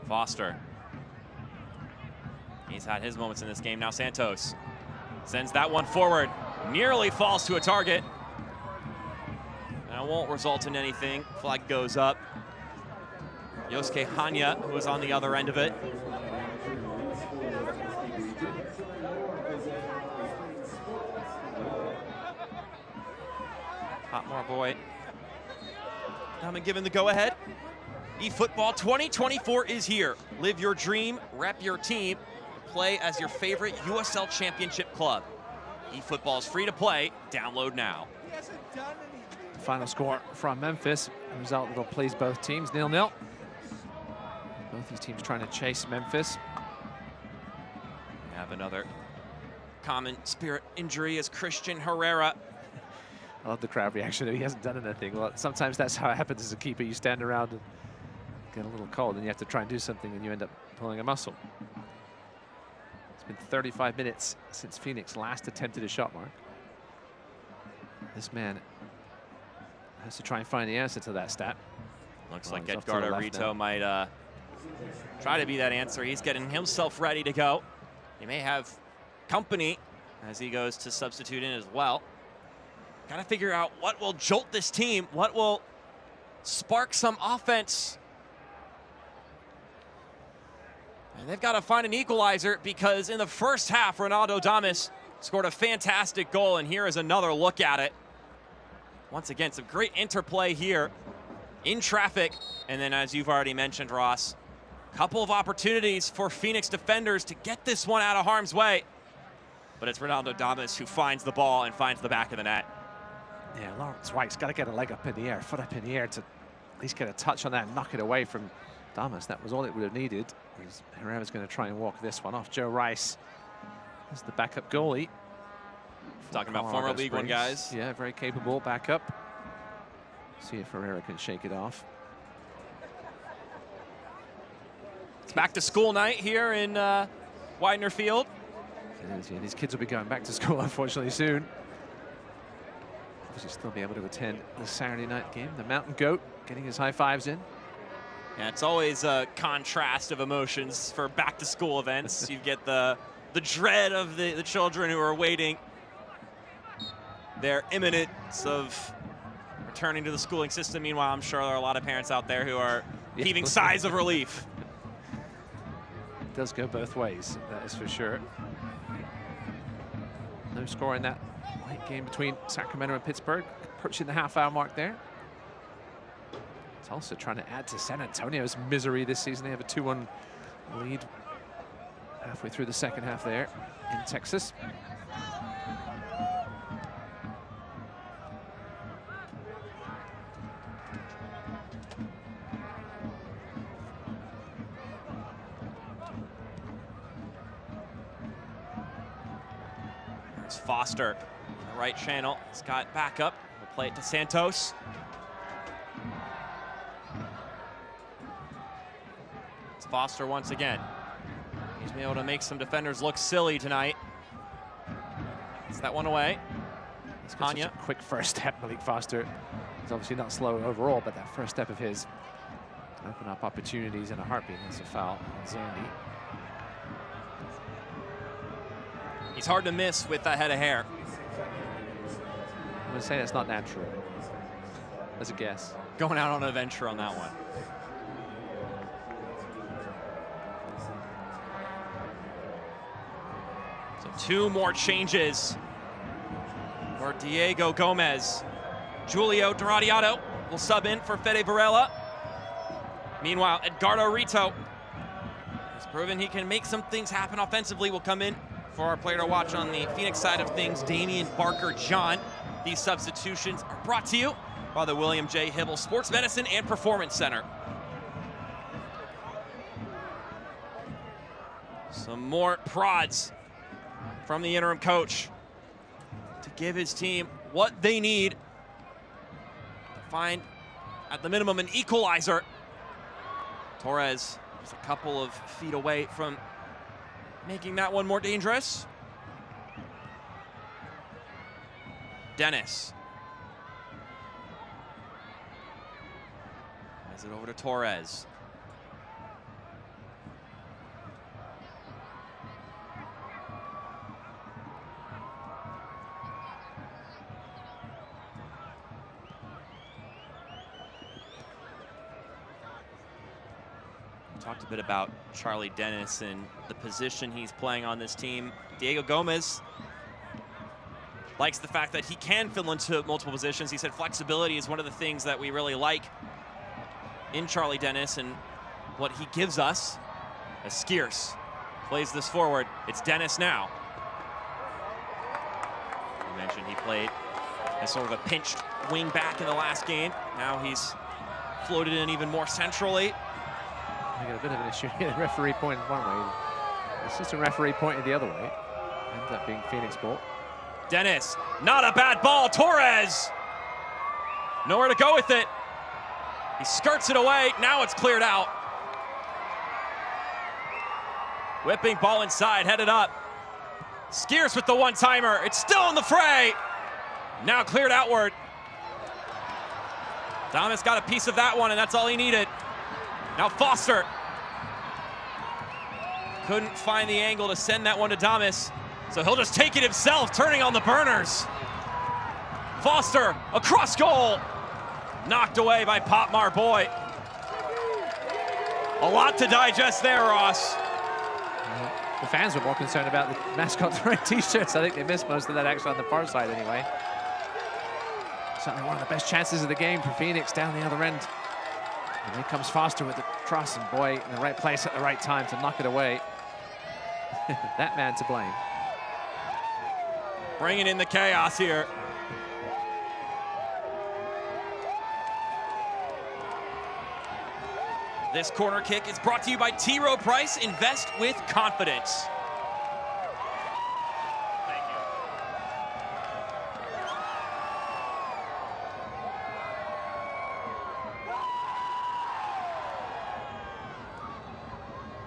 Foster. He's had his moments in this game. Now Santos sends that one forward. Nearly falls to a target. And it won't result in anything. Flag goes up. Yosuke Hanya, who was on the other end of it. Hotmore boy. I'm given the go-ahead. eFootball 2024 is here. Live your dream, rep your team, play as your favorite USL Championship club. eFootball is free to play. Download now. Final score from Memphis. A result that'll please both teams, 0-0. Both these teams trying to chase Memphis. We have another common spirit injury as Christian Herrera. I love the crowd reaction. He hasn't done anything. Well, sometimes that's how it happens as a keeper. You stand around and get a little cold, and you have to try and do something, and you end up pulling a muscle. It's been 35 minutes since Phoenix last attempted a shot mark. This man has to try and find the answer to that stat. Looks like Edgardo Rito might try to be that answer. He's getting himself ready to go. He may have company as he goes to substitute in as well. Got to figure out what will jolt this team, what will spark some offense. And they've got to find an equalizer because in the first half, Ronaldo Damus scored a fantastic goal, and here is another look at it. Once again, some great interplay here in traffic. And then, as you've already mentioned, Ross, a couple of opportunities for Phoenix defenders to get this one out of harm's way. But it's Ronaldo Damus who finds the ball and finds the back of the net. Yeah, Lawrence White's got to get a leg up in the air, foot up in the air to at least get a touch on that and knock it away from Damus. That was all it would have needed. Herrera's going to try and walk this one off. Joe Rice is the backup goalie. Talking about former League One guys. Yeah, very capable backup. See if Herrera can shake it off. It's back to school night here in Widener Field. It is, yeah. These kids will be going back to school, unfortunately, soon. Obviously still be able to attend the Saturday night game. The Mountain Goat getting his high fives in. Yeah, it's always a contrast of emotions for back-to-school events. You get the dread of the children who are awaiting their imminence of returning to the schooling system. Meanwhile, I'm sure there are a lot of parents out there who are heaving sighs of relief. It does go both ways, that is for sure. No score in that late game between Sacramento and Pittsburgh, approaching the half-hour mark there. Tulsa trying to add to San Antonio's misery this season. They have a 2-1 lead halfway through the second half there in Texas. It's Foster in the right channel. He's got backup. He'll play it to Santos. It's Foster once again. He's been able to make some defenders look silly tonight. Gets that one away. He's got such a quick first step, Malik Foster. He's obviously not slow overall, but that first step of his open up opportunities in a heartbeat. That's a foul on Zandy. He's hard to miss with that head of hair. I'm going to say that's not natural, as a guess. Going out on an adventure on that one. So 2 more changes for Diego Gomez. Julio Doradiato will sub in for Fede Varela. Meanwhile, Edgardo Rito has proven he can make some things happen offensively. Will come in for our player to watch on the Phoenix side of things, Damian Barker-John. These substitutions are brought to you by the William J. Hibble Sports Medicine and Performance Center. Some more prods from the interim coach to give his team what they need to find, at the minimum, an equalizer. Torres is a couple of feet away from making that one more dangerous. Dennis. Has it over to Torres. Talked a bit about Charlie Dennis and the position he's playing on this team. Diego Gomez likes the fact that he can fill into multiple positions. He said flexibility is one of the things that we really like in Charlie Dennis and what he gives us. As Skeers plays this forward, it's Dennis now. I mentioned he played as sort of a pinched wing back in the last game. Now he's floated in even more centrally. I got a bit of an issue here. The referee pointed one way. The assistant referee pointed the other way. Ends up being Phoenix ball. Dennis, not a bad ball. Torres, nowhere to go with it. He skirts it away. Now it's cleared out. Whipping ball inside, headed up. Skeers with the one-timer. It's still in the fray. Now cleared outward. Damus got a piece of that one, and that's all he needed. Now Foster couldn't find the angle to send that one to Damus, so he'll just take it himself, turning on the burners. Foster, across goal, knocked away by Potmar Boy. A lot to digest there, Ross. The fans were more concerned about the mascot's red t-shirts. I think they missed most of that action on the far side anyway. Certainly one of the best chances of the game for Phoenix down the other end. And here comes Foster with the cross, and Boy in the right place at the right time to knock it away. That man to blame. Bringing in the chaos here. This corner kick is brought to you by T. Rowe Price. Invest with confidence. Thank you.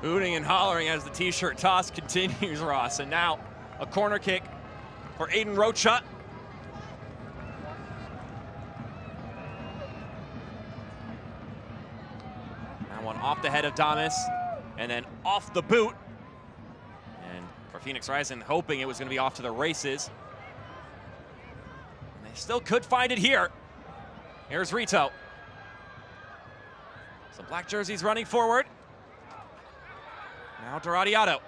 Hooting and hollering as the t-shirt toss continues, Ross. And now a corner kick for Aiden Rocha. That one off the head of Damus and then off the boot. And for Phoenix Rising, hoping it was going to be off to the races. And they still could find it here. Here's Rito. Some black jerseys running forward. Now Doradiato.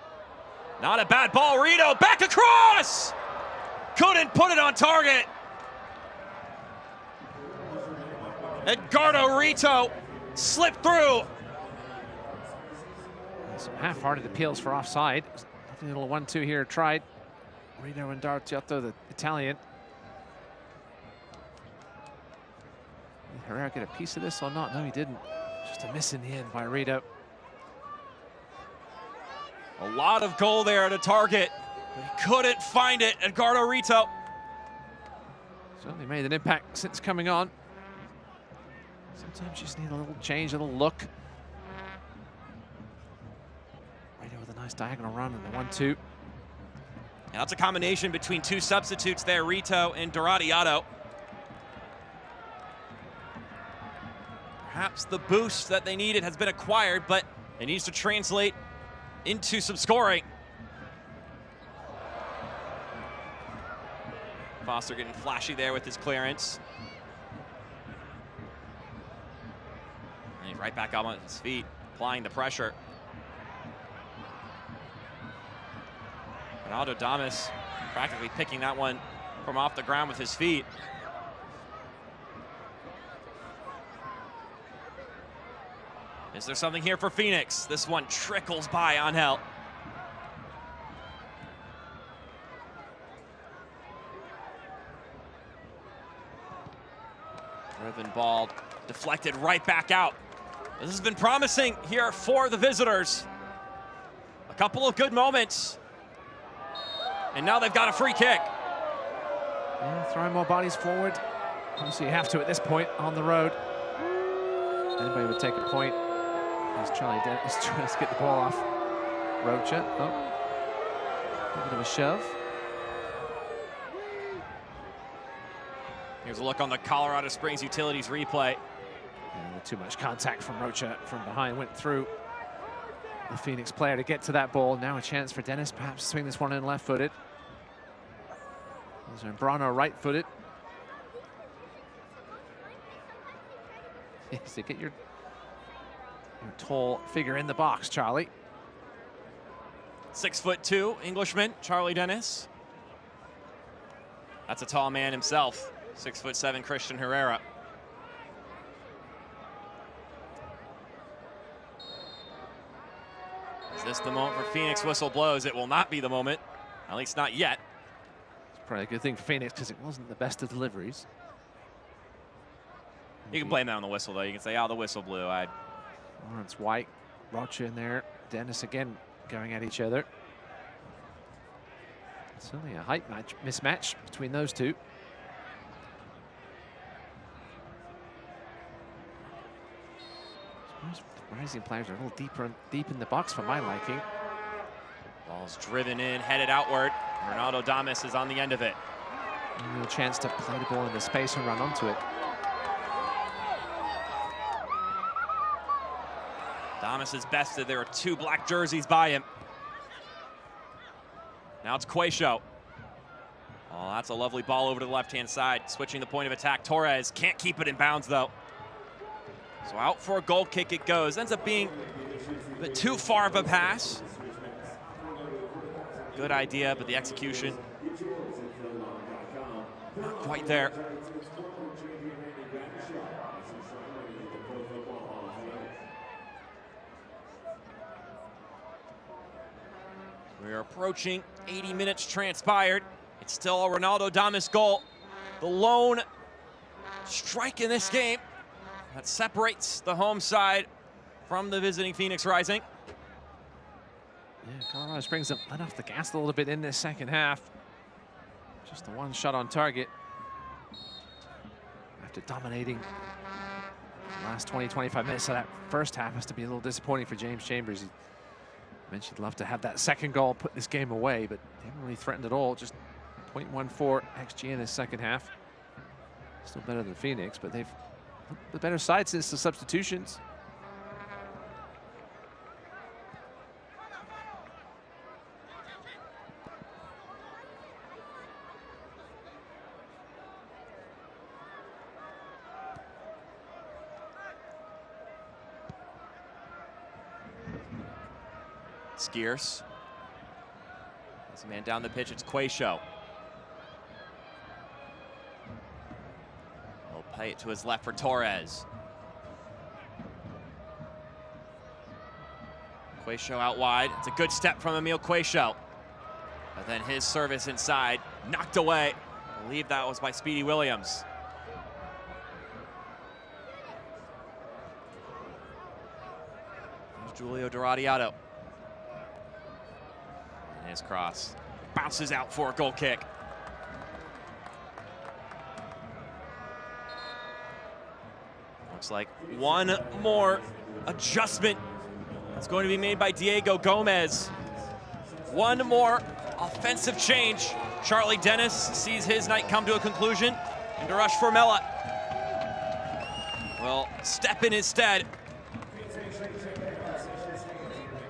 Not a bad ball. Rito back across. Couldn't put it on target. Edgardo Rito slipped through. Some half-hearted appeals for offside. A little 1-2 here tried. Rito and D'Artiotto, the Italian. Did Herrera get a piece of this or not? No, he didn't. Just a miss in the end by Rito. A lot of goal there to target But he couldn't find it, Edgardo Rito. Certainly made an impact since coming on. Sometimes you just need a little change, a little look. Rito with a nice diagonal run and the 1-2. And that's a combination between two substitutes there, Rito and Doradiato. Perhaps the boost that they needed has been acquired, but it needs to translate into some scoring. Foster getting flashy there with his clearance. And he's right back up on his feet, applying the pressure. Ronaldo Damus practically picking that one from off the ground with his feet. Is there something here for Phoenix? This one trickles by Angel. Driven ball, deflected right back out. This has been promising here for the visitors. A couple of good moments. And now they've got a free kick. Yeah, throwing more bodies forward. Obviously you have to at this point on the road. Anybody would take a point. As Charlie Dennis tries to get the ball off Rocha. Oh, a bit of a shove. Here's a look on the Colorado Springs Utilities replay. And too much contact from Rocha from behind, went through the Phoenix player to get to that ball. Now a chance for Dennis perhaps to swing this one in left-footed. Zambrano right-footed. So get your tall figure in the box, Charlie. 6'2" Englishman, Charlie Dennis. That's a tall man himself. 6'7" Christian Herrera. Is this the moment for Phoenix? Whistle blows. It will not be the moment, at least not yet. It's probably a good thing for Phoenix because it wasn't the best of deliveries. You can blame that on the whistle, though. You can say, oh, the whistle blew. Lawrence White, Rocha in there. Dennis again going at each other. Certainly a height mismatch between those two. Rising players are a little deep in the box for my liking. Ball's driven in, headed outward. Ronaldo Damus is on the end of it. A chance to play the ball into space and run onto it. Damus is bested. There are two black jerseys by him. Now it's Quayshow. Oh, that's a lovely ball over to the left-hand side. Switching the point of attack. Torres can't keep it in bounds, though. So out for a goal kick it goes. Ends up being a bit too far of a pass. Good idea, but the execution not quite there. We're approaching 80 minutes transpired. It's still a Ronaldo Damus goal. The lone strike in this game that separates the home side from the visiting Phoenix Rising. Yeah, Colorado Springs have let off the gas a little bit in this second half. Just the one shot on target. After dominating the last 20, 25 minutes, so that first half has to be a little disappointing for James Chambers. He mentioned he'd love to have that second goal put this game away, but they haven't really threatened at all. Just 0.14 XG in this second half. Still better than Phoenix, but they've looked the better side since the substitutions. Skiers. There's a man down the pitch. It's Quayshow. He'll play it to his left for Torres. Quayshow out wide. It's a good step from Emil Quayshow. But then his service inside, knocked away. I believe that was by Speedy Williams. There's Julio Doradiato. His cross bounces out for a goal kick. Looks like one more adjustment that's going to be made by Diego Gomez. One more offensive change. Charlie Dennis sees his night come to a conclusion, and Arash Formella will step in his stead.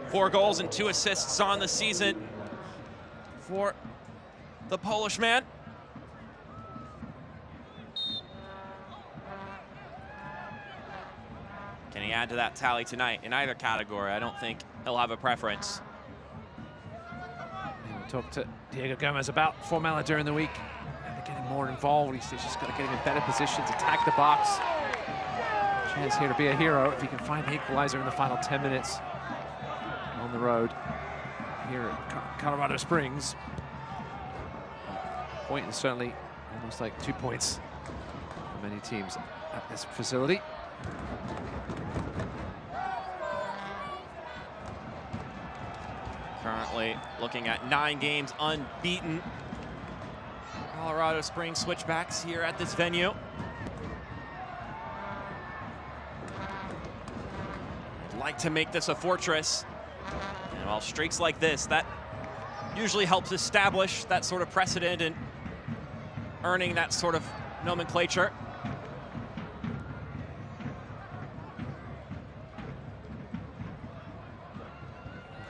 4 goals and 2 assists on the season for the Polish man. Can he add to that tally tonight in either category? I don't think he'll have a preference. We talked to Diego Gomez about Formella during the week. And to get him more involved, he's just got to get him in better positions, attack the box. Chance here to be a hero if he can find the equalizer in the final 10 minutes on the road here at Colorado Springs. Point is certainly almost like 2 points for many teams at this facility. Currently looking at 9 games unbeaten. Colorado Springs Switchbacks here at this venue. I'd like to make this a fortress. And while streaks like this, that usually helps establish that sort of precedent and earning that sort of nomenclature.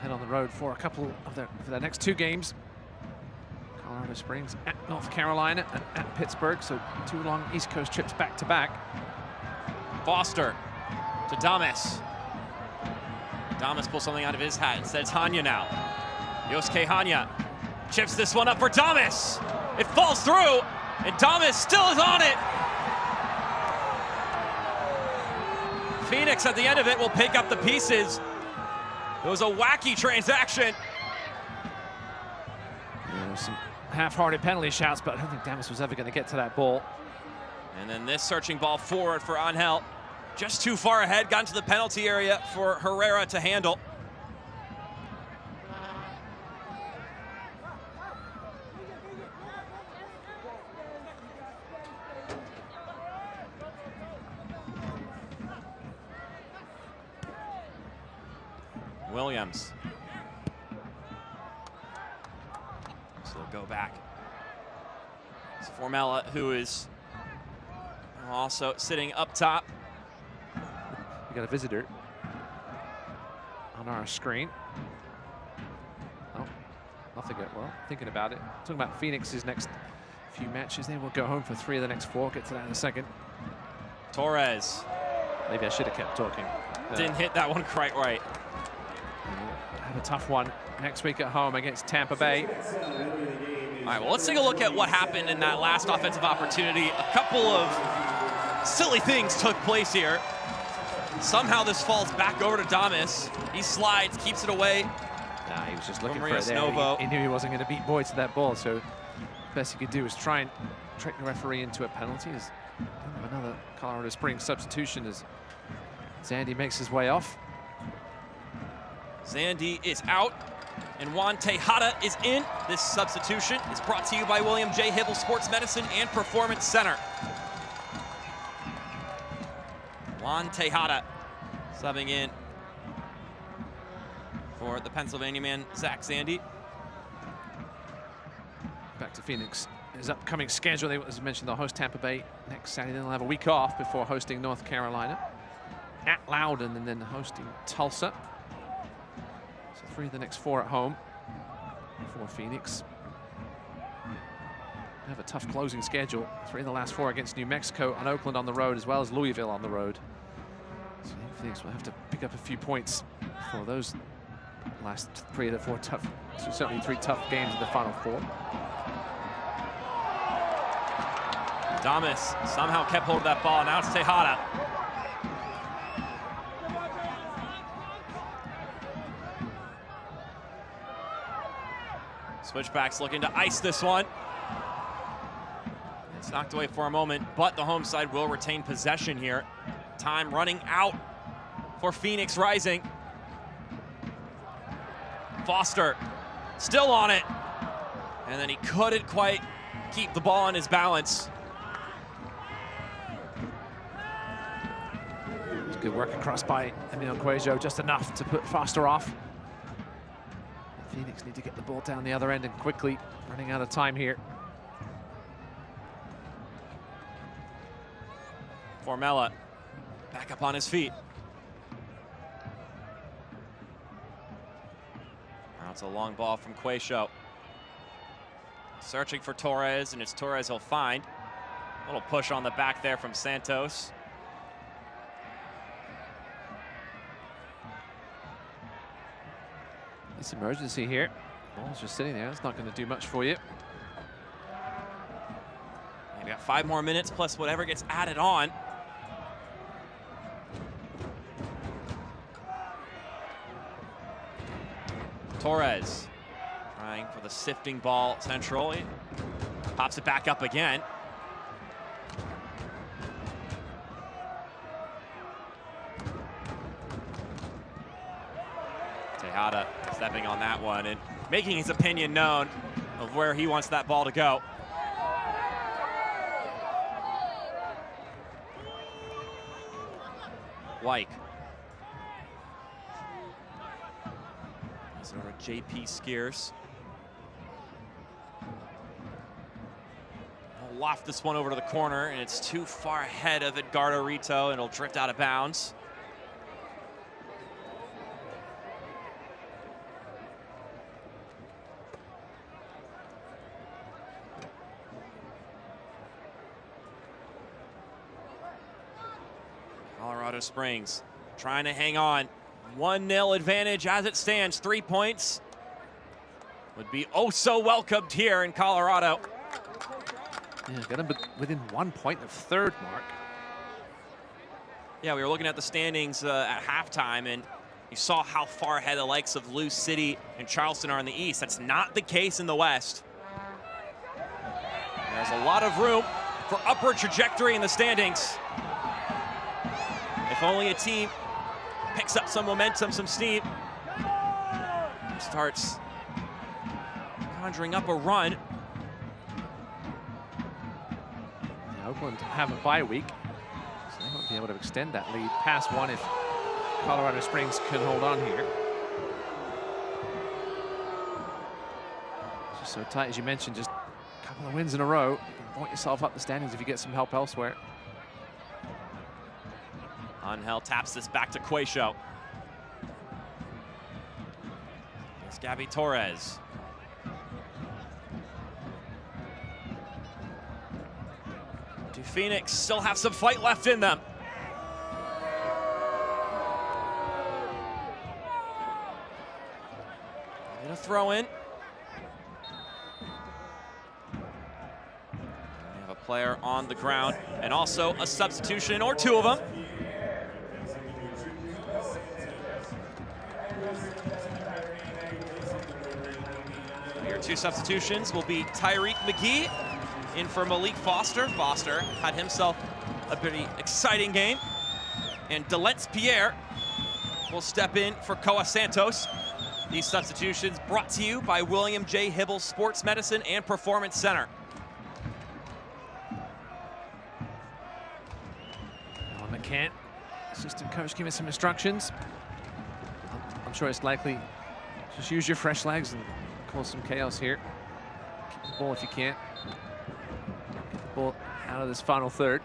Head on the road for a couple of their next 2 games. Colorado Springs at North Carolina and at Pittsburgh, so 2 long East Coast trips back to back. Foster to Damus. Damus pulls something out of his hat. Instead, it's Hanya now. Yosuke Hanya chips this one up for Damus. It falls through, and Damus still is on it. Phoenix at the end of it will pick up the pieces. It was a wacky transaction. There were some half-hearted penalty shouts, but I don't think Damus was ever going to get to that ball. And then this searching ball forward for Angel. Just too far ahead, got into the penalty area for Herrera to handle. Williams. So they'll go back. It's Formella, who is also sitting up top. We got a visitor on our screen. Oh, nothing yet. Well, thinking about it. Talking about Phoenix's next few matches. They will go home for 3 of the next 4. Get to that in a second. Torres. Maybe I should have kept talking. Didn't hit that one quite right. Have a tough one next week at home against Tampa Bay. All right, well, let's take a look at what happened in that last offensive opportunity. A couple of silly things took place here. Somehow this falls back over to Damus. He slides, keeps it away. Nah, he was just looking for Maria it there. Snovo. He knew he wasn't going to beat Boyd to that ball, so the best he could do was try and trick the referee into a penalty. As another Colorado Springs substitution as Zandy makes his way off. Zandy is out, and Juan Tejada is in. This substitution is brought to you by William J. Hibble Sports Medicine and Performance Center. Juan Tejada subbing in for the Pennsylvania man, Zach Zandy. Back to Phoenix. His upcoming schedule, as I mentioned, they'll host Tampa Bay next Saturday. Then they'll have a week off before hosting North Carolina at Loudoun and then hosting Tulsa. So 3 of the next 4 at home for Phoenix. They have a tough closing schedule. 3 of the last 4 against New Mexico and Oakland on the road, as well as Louisville on the road. So I think Phoenix will have to pick up a few points for those last 3 of the 4 tough, so certainly 3 tough games in the final 4. Damus somehow kept hold of that ball. Now it's Tejada. Switchbacks looking to ice this one. It's knocked away for a moment, but the home side will retain possession here. Time running out for Phoenix Rising. Foster still on it. And then he couldn't quite keep the ball on his balance. Good work across by Emil Cuejo, just enough to put Foster off. Phoenix need to get the ball down the other end and quickly, running out of time here. Formella back up on his feet. Now it's a long ball from Cuejo. Searching for Torres, and it's Torres he'll find. A little push on the back there from Santos. It's emergency here. Ball's just sitting there. It's not going to do much for you. We got 5 more minutes plus whatever gets added on. Torres trying for the sifting ball central. He pops it back up again. Tejada stepping on that one and making his opinion known of where he wants that ball to go. White. He's over JP Skiers. He'll loft this one over to the corner, and it's too far ahead of Edgardo Rito, and it'll drift out of bounds. Colorado Springs trying to hang on. 1-0 advantage as it stands. 3 points would be oh so welcomed here in Colorado. Yeah, got him within 1 point of third, Mark. Yeah, we were looking at the standings at halftime, and you saw how far ahead the likes of Lou City and Charleston are in the East. That's not the case in the West. There's a lot of room for upward trajectory in the standings. If only a team picks up some momentum, some steam, starts conjuring up a run. Yeah, Oakland have a bye week, so they won't be able to extend that lead past 1 if Colorado Springs can hold on here. It's just so tight, as you mentioned, just a couple of wins in a row. You can point yourself up the standings if you get some help elsewhere. Angel taps this back to Cuejo. It's Gabby Torres. Do Phoenix still have some fight left in them? And a throw in. We have a player on the ground and also a substitution, or 2 of them. Your 2 substitutions will be Tyreek McGee in for Malik Foster. Foster had himself a pretty exciting game. And Delence Pierre will step in for Koa Santos. These substitutions brought to you by William J. Hibble Sports Medicine and Performance Center. Alan McCann, assistant coach, giving some instructions. I'm sure it's likely just use your fresh legs and cause some chaos here. Keep the ball if you can. Get the ball out of this final third.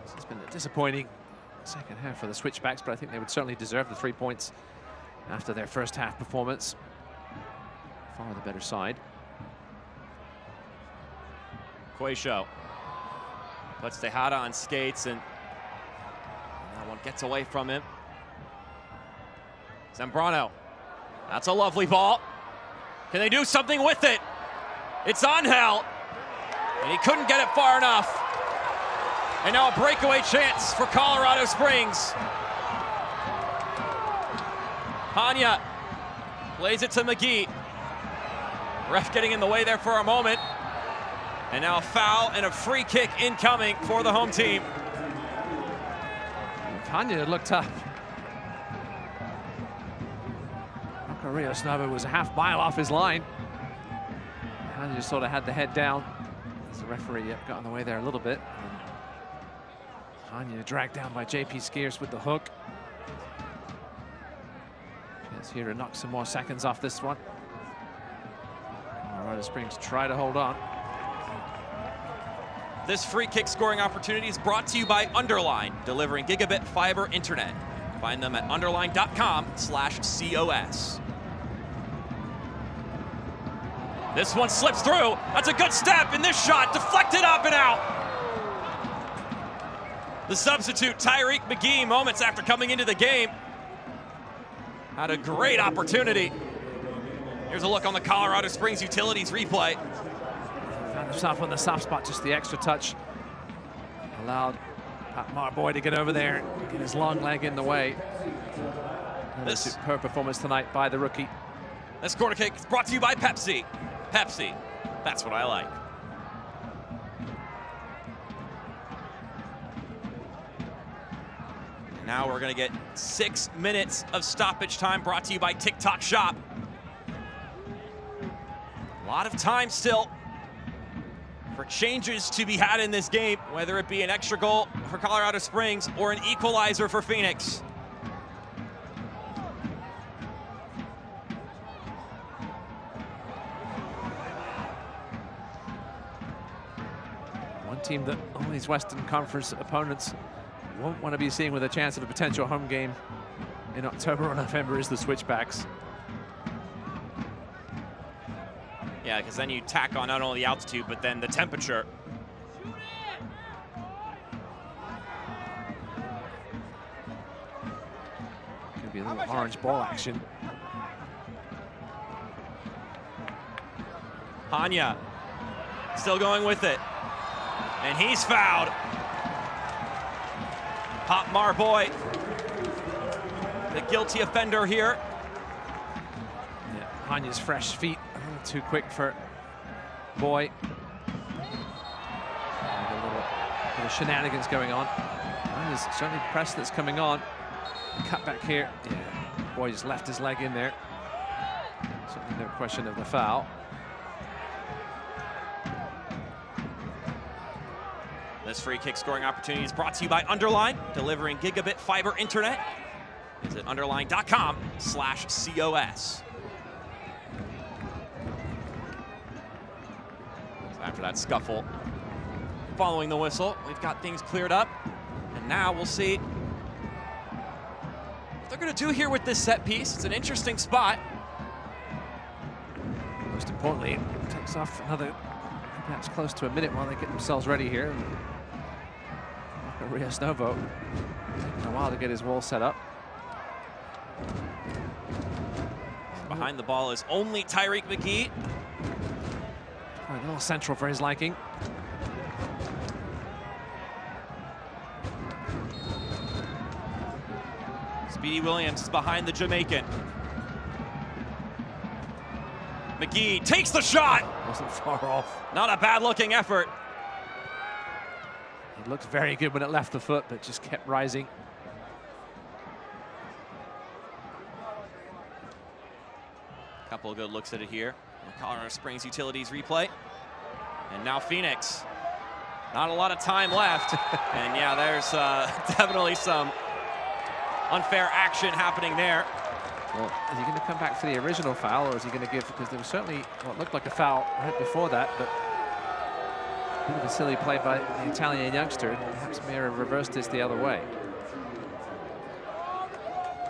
This has been a disappointing second half for the Switchbacks, but I think they would certainly deserve the 3 points after their first half performance. Far the better side. Cuejo puts Tejada on skates, and that one gets away from him. Zambrano, that's a lovely ball. Can they do something with it? It's Angel, and he couldn't get it far enough. And now a breakaway chance for Colorado Springs. Hanya plays it to McGee. Ref getting in the way there for a moment. And now a foul and a free kick incoming for the home team. Hanya looked up. Rios Novo was a half mile off his line. Hanya just sort of had the head down as the referee got in the way there a little bit. Hanya dragged down by JP Skiers with the hook. Chance here to knock some more seconds off this one. Colorado Springs try to hold on. This free kick scoring opportunity is brought to you by Underline, delivering gigabit fiber internet. Find them at underline.com/COS. This one slips through. That's a good step, and this shot deflected up and out. The substitute, Tyreek McGee, moments after coming into the game, had a great opportunity. Here's a look on the Colorado Springs Utilities replay. Found himself on the soft spot, just the extra touch. Allowed Pat Marboy to get over there, get his long leg in the way. This superb performance tonight by the rookie. This corner kick is brought to you by Pepsi. Pepsi, that's what I like. Now we're gonna get 6 minutes of stoppage time brought to you by TikTok Shop. A lot of time still for changes to be had in this game, whether it be an extra goal for Colorado Springs or an equalizer for Phoenix. One team that all these Western Conference opponents won't want to be seeing with a chance of a potential home game in October or November is the Switchbacks. Yeah, because then you tack on not only the altitude, but then the temperature. Could be a little orange ball action. Hanya still going with it. And he's fouled. Pop Marboy, the guilty offender here. Yeah, Hanya's fresh feet, a little too quick for Boy. A little shenanigans going on. Hanya's certainly press that's coming on. Cut back here. Yeah, Boy just left his leg in there. Certainly no question of the foul. This free kick scoring opportunity is brought to you by Underline, delivering gigabit fiber internet. Visit underline.com/COS. So after that scuffle, following the whistle, we've got things cleared up. And now we'll see what they're going to do here with this set piece. It's an interesting spot. Most importantly, it takes off another perhaps close to a minute while they get themselves ready here. Rios Novo taking a while to get his wall set up. Behind the ball is only Tyreek McGee. A little central for his liking. Speedy Williams is behind the Jamaican. McGee takes the shot. Wasn't far off. Not a bad looking effort. It looked very good when it left the foot, but just kept rising. Couple of good looks at it here. Colorado Springs Utilities replay. And now Phoenix. Not a lot of time left. And yeah, there's definitely some unfair action happening there. Well, is he going to come back for the original foul, or is he going to give, because there was certainly what looked like a foul right before that, but a bit of a silly play by the Italian youngster. Perhaps may have reversed this the other way.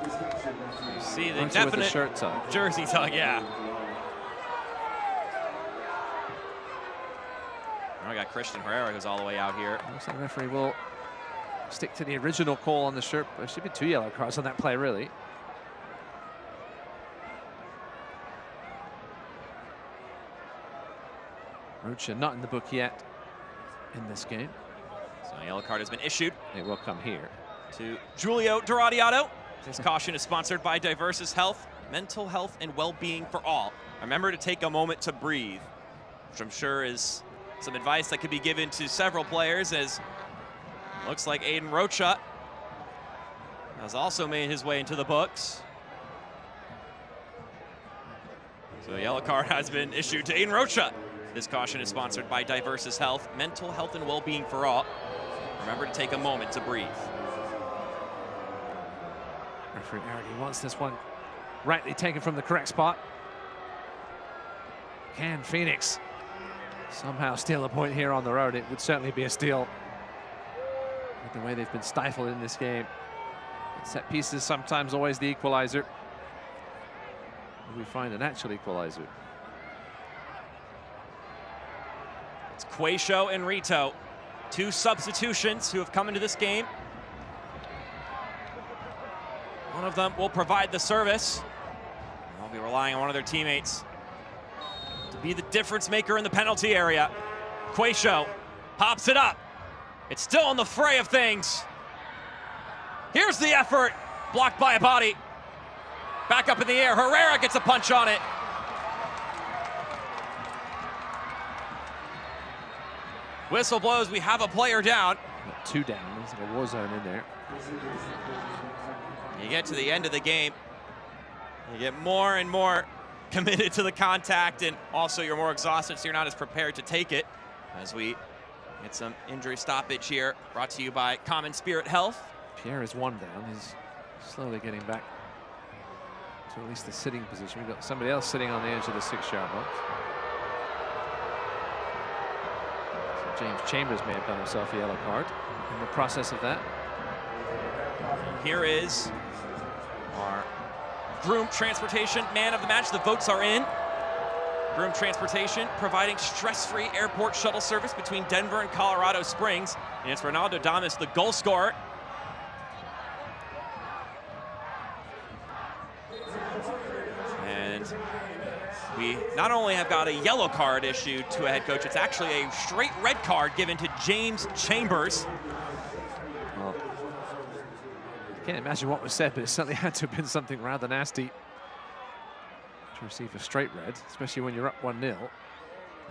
You see the With definite the shirt tug. Jersey tug, yeah. Now we got Christian Herrera, who's all the way out here. Looks like the referee will stick to the original call on the shirt. There should be 2 yellow cards on that play, really. Rocha not in the book yet in this game. So a yellow card has been issued. It will come here. To Giulio Doradiato. This caution is sponsored by Diversus Health, mental health and well-being for all. Remember to take a moment to breathe, which I'm sure is some advice that could be given to several players, as looks like Aiden Rocha has also made his way into the books. So a yellow card has been issued to Aiden Rocha. This caution is sponsored by Diversus Health, mental health and well-being for all. Remember to take a moment to breathe. Referee Arity wants this one rightly taken from the correct spot. Can Phoenix somehow steal a point here on the road? It would certainly be a steal with the way they've been stifled in this game. Set pieces sometimes always the equalizer. We find an actual equalizer. It's Quaisho and Rito, two substitutions who have come into this game. One of them will provide the service. They'll be relying on one of their teammates to be the difference maker in the penalty area. Quaisho pops it up. It's still in the fray of things. Here's the effort, blocked by a body. Back up in the air, Herrera gets a punch on it. Whistle blows, we have a player down. Got two down, there's like a war zone in there. You get to the end of the game, you get more and more committed to the contact, and also you're more exhausted, so you're not as prepared to take it. As we get some injury stoppage here, brought to you by Common Spirit Health. Pierre is one down, he's slowly getting back to at least the sitting position. We've got somebody else sitting on the edge of the 6-yard box. So James Chambers may have done himself a yellow card in the process of that. Here is our Groom Transportation Man of the Match. The votes are in. Groom Transportation providing stress-free airport shuttle service between Denver and Colorado Springs. And it's Ronaldo Damus, the goal scorer. And we not only have got a yellow card issued to a head coach, it's actually a straight red card given to James Chambers. Well, I can't imagine what was said, but it certainly had to have been something rather nasty to receive a straight red, especially when you're up 1-0. Now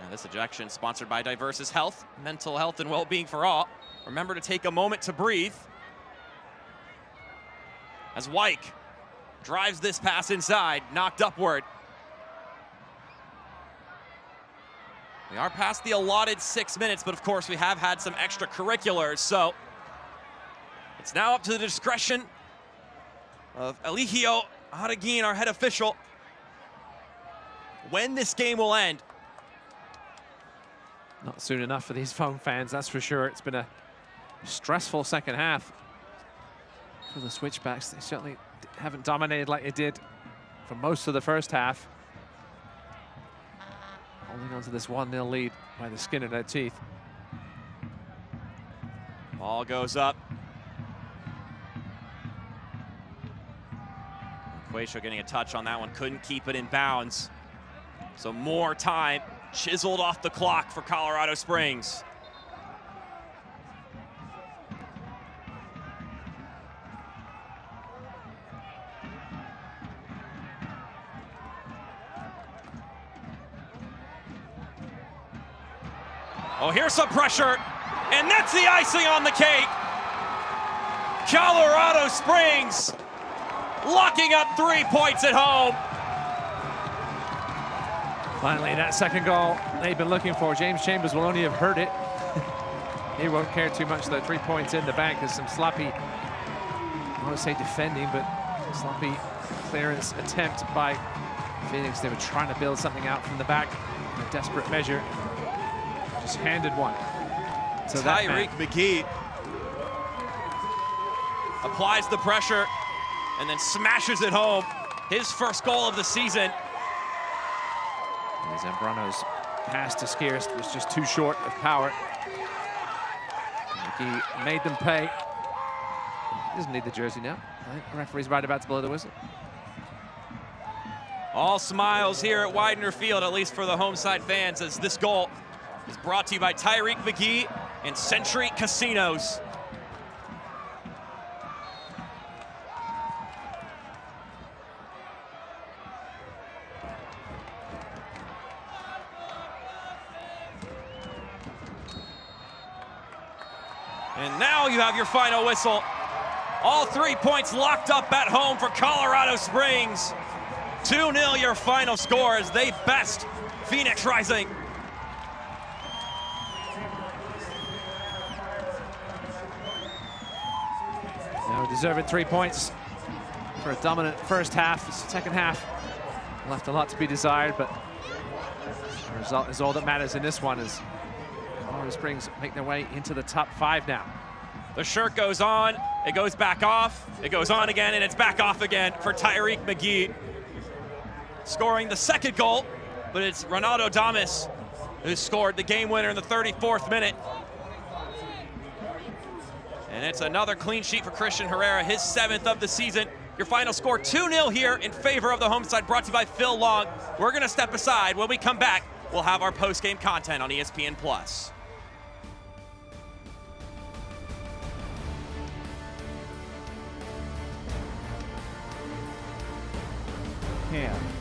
this ejection sponsored by Diversus Health, mental health and well-being for all. Remember to take a moment to breathe. As Wyke drives this pass inside, knocked upward. We are past the allotted 6 minutes, but of course we have had some extracurriculars, so it's now up to the discretion of Eligio Arreguin, our head official, when this game will end. Not soon enough for these home fans, that's for sure. It's been a stressful second half for the Switchbacks. They certainly haven't dominated like they did for most of the first half. Holding on to this 1-0 lead by the skin of their teeth. Ball goes up. Quaisho getting a touch on that one, couldn't keep it in bounds. So more time chiseled off the clock for Colorado Springs. Oh, here's some pressure, and that's the icing on the cake. Colorado Springs locking up 3 points at home. Finally, that second goal they've been looking for. James Chambers will only have heard it. He won't care too much. The 3 points in the bank is some sloppy, I want to say defending, but sloppy clearance attempt by Phoenix. They were trying to build something out from the back in a desperate measure. Just handed one to Tyreek McGee applies the pressure and then smashes it home. His first goal of the season. And Zambrano's pass to Skierst was just too short of power. McGee made them pay. He doesn't need the jersey now. I think the referee's right about to blow the whistle. All smiles here at Widener Field, at least for the home side fans, as this goal is brought to you by Tyreek McGee and Century Casinos. And now you have your final whistle All 3 points locked up at home for Colorado Springs. 2-0 your final score as they best Phoenix Rising. Now deserving 3 points for a dominant first half. Second half left a lot to be desired, but the result is all that matters in this one as Colorado Springs make their way into the top 5 now. The shirt goes on, it goes back off, it goes on again, and it's back off again for Tyreek McGee, scoring the second goal, but it's Ronaldo Damus who scored the game winner in the 34th minute. And it's another clean sheet for Christian Herrera, his 7th of the season. Your final score 2-0 here in favor of the home side, brought to you by Phil Long. We're gonna step aside. When we come back, we'll have our post-game content on ESPN+.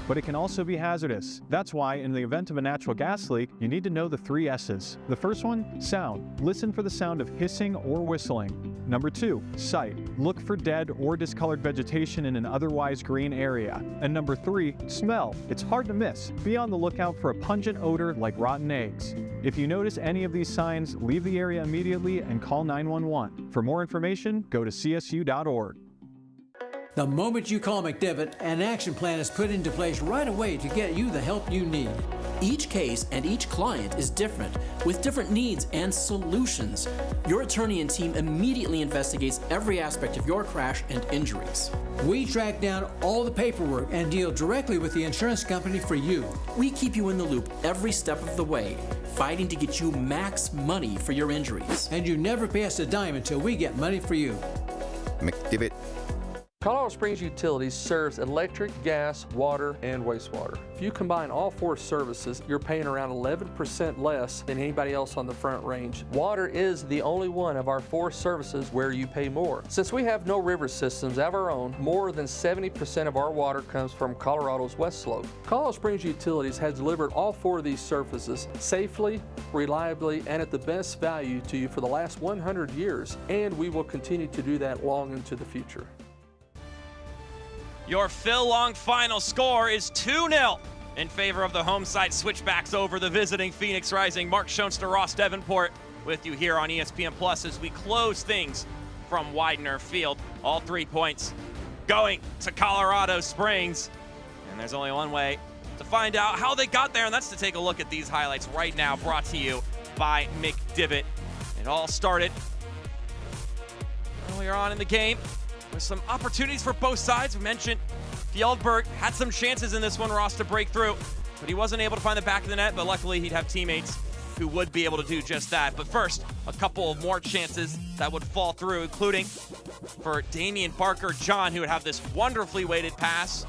But it can also be hazardous. That's why, in the event of a natural gas leak, you need to know the 3 S's. The first one, sound. Listen for the sound of hissing or whistling. Number 2, sight. Look for dead or discolored vegetation in an otherwise green area. And number 3, smell. It's hard to miss. Be on the lookout for a pungent odor like rotten eggs. If you notice any of these signs, leave the area immediately and call 911. For more information, go to csu.org. The moment you call McDevitt, an action plan is put into place right away to get you the help you need. Each case and each client is different, with different needs and solutions. Your attorney and team immediately investigates every aspect of your crash and injuries. We track down all the paperwork and deal directly with the insurance company for you. We keep you in the loop every step of the way, fighting to get you max money for your injuries. And you never pay us a dime until we get money for you. McDivitt. Colorado Springs Utilities serves electric, gas, water, and wastewater. If you combine all 4 services, you're paying around 11% less than anybody else on the Front Range. Water is the only one of our 4 services where you pay more. Since we have no river systems of our own, more than 70% of our water comes from Colorado's West Slope. Colorado Springs Utilities has delivered all 4 of these services safely, reliably, and at the best value to you for the last 100 years, and we will continue to do that long into the future. Your Phil Long final score is 2-0 in favor of the home side Switchbacks over the visiting Phoenix Rising. Mark Schoenster, Ross Davenport with you here on ESPN Plus as we close things from Widener Field. All 3 points going to Colorado Springs. And there's only one way to find out how they got there, and that's to take a look at these highlights right now, brought to you by McDivitt. It all started earlier on in the game with some opportunities for both sides. We mentioned Fjellberg had some chances in this one, Ross, to break through, but he wasn't able to find the back of the net, but luckily he'd have teammates who would be able to do just that. But first, a couple of more chances that would fall through, including for Damian Barker John, who would have this wonderfully weighted pass,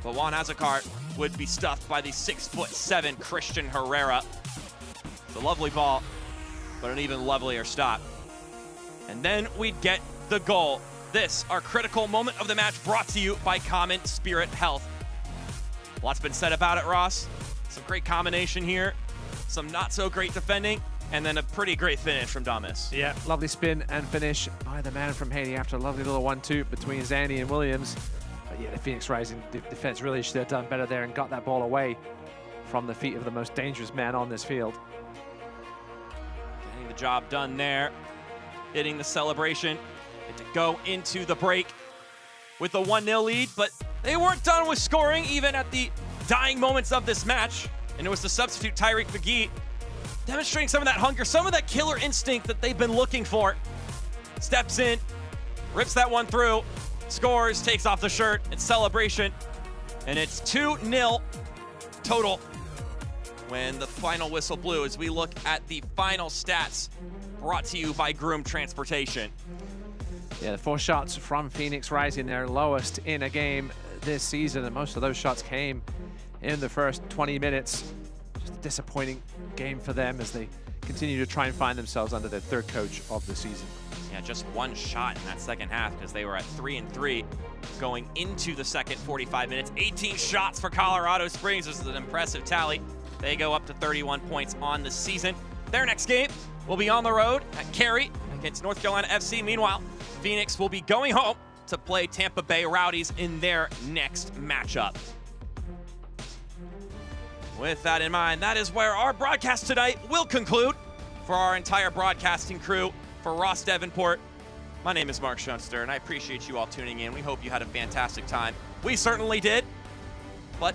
but Juan Azakar would be stuffed by the 6'7" Christian Herrera. It's a lovely ball, but an even lovelier stop. And then we'd get the goal. This, our critical moment of the match, brought to you by Common Spirit Health. Lots been said about it, Ross. Some great combination here, some not so great defending, and then a pretty great finish from Damus. Yeah, lovely spin and finish by the man from Haiti after a lovely little 1-2 between Zanny and Williams. But yeah, the Phoenix Rising defense really should have done better there and got that ball away from the feet of the most dangerous man on this field. Getting the job done there, hitting the celebration. Get to go into the break with a 1-0 lead, but they weren't done with scoring even at the dying moments of this match. And it was the substitute Tyreek McGee demonstrating some of that hunger, some of that killer instinct that they've been looking for. Steps in, rips that one through, scores, takes off the shirt. It's celebration, and it's 2-0 total when the final whistle blew as we look at the final stats brought to you by Groom Transportation. Yeah, the 4 shots from Phoenix Rising, their lowest in a game this season, and most of those shots came in the first 20 minutes. Just a disappointing game for them as they continue to try and find themselves under their 3rd coach of the season. Yeah, just 1 shot in that second half because they were at 3-3 going into the second 45 minutes. 18 shots for Colorado Springs. This is an impressive tally. They go up to 31 points on the season. Their next game will be on the road at Cary against North Carolina FC. Meanwhile, Phoenix will be going home to play Tampa Bay Rowdies in their next matchup. With that in mind, that is where our broadcast tonight will conclude. For our entire broadcasting crew, for Ross Davenport, my name is Mark Schoenster, and I appreciate you all tuning in. We hope you had a fantastic time. We certainly did. But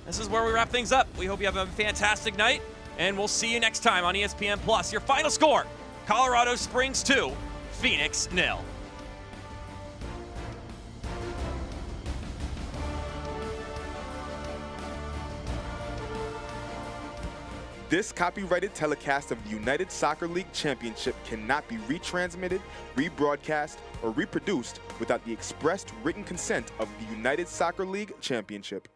this is where we wrap things up. We hope you have a fantastic night, and we'll see you next time on ESPN Plus. Your final score, Colorado Springs 2, Phoenix 0. This copyrighted telecast of the United Soccer League Championship cannot be retransmitted, rebroadcast, or reproduced without the expressed written consent of the United Soccer League Championship.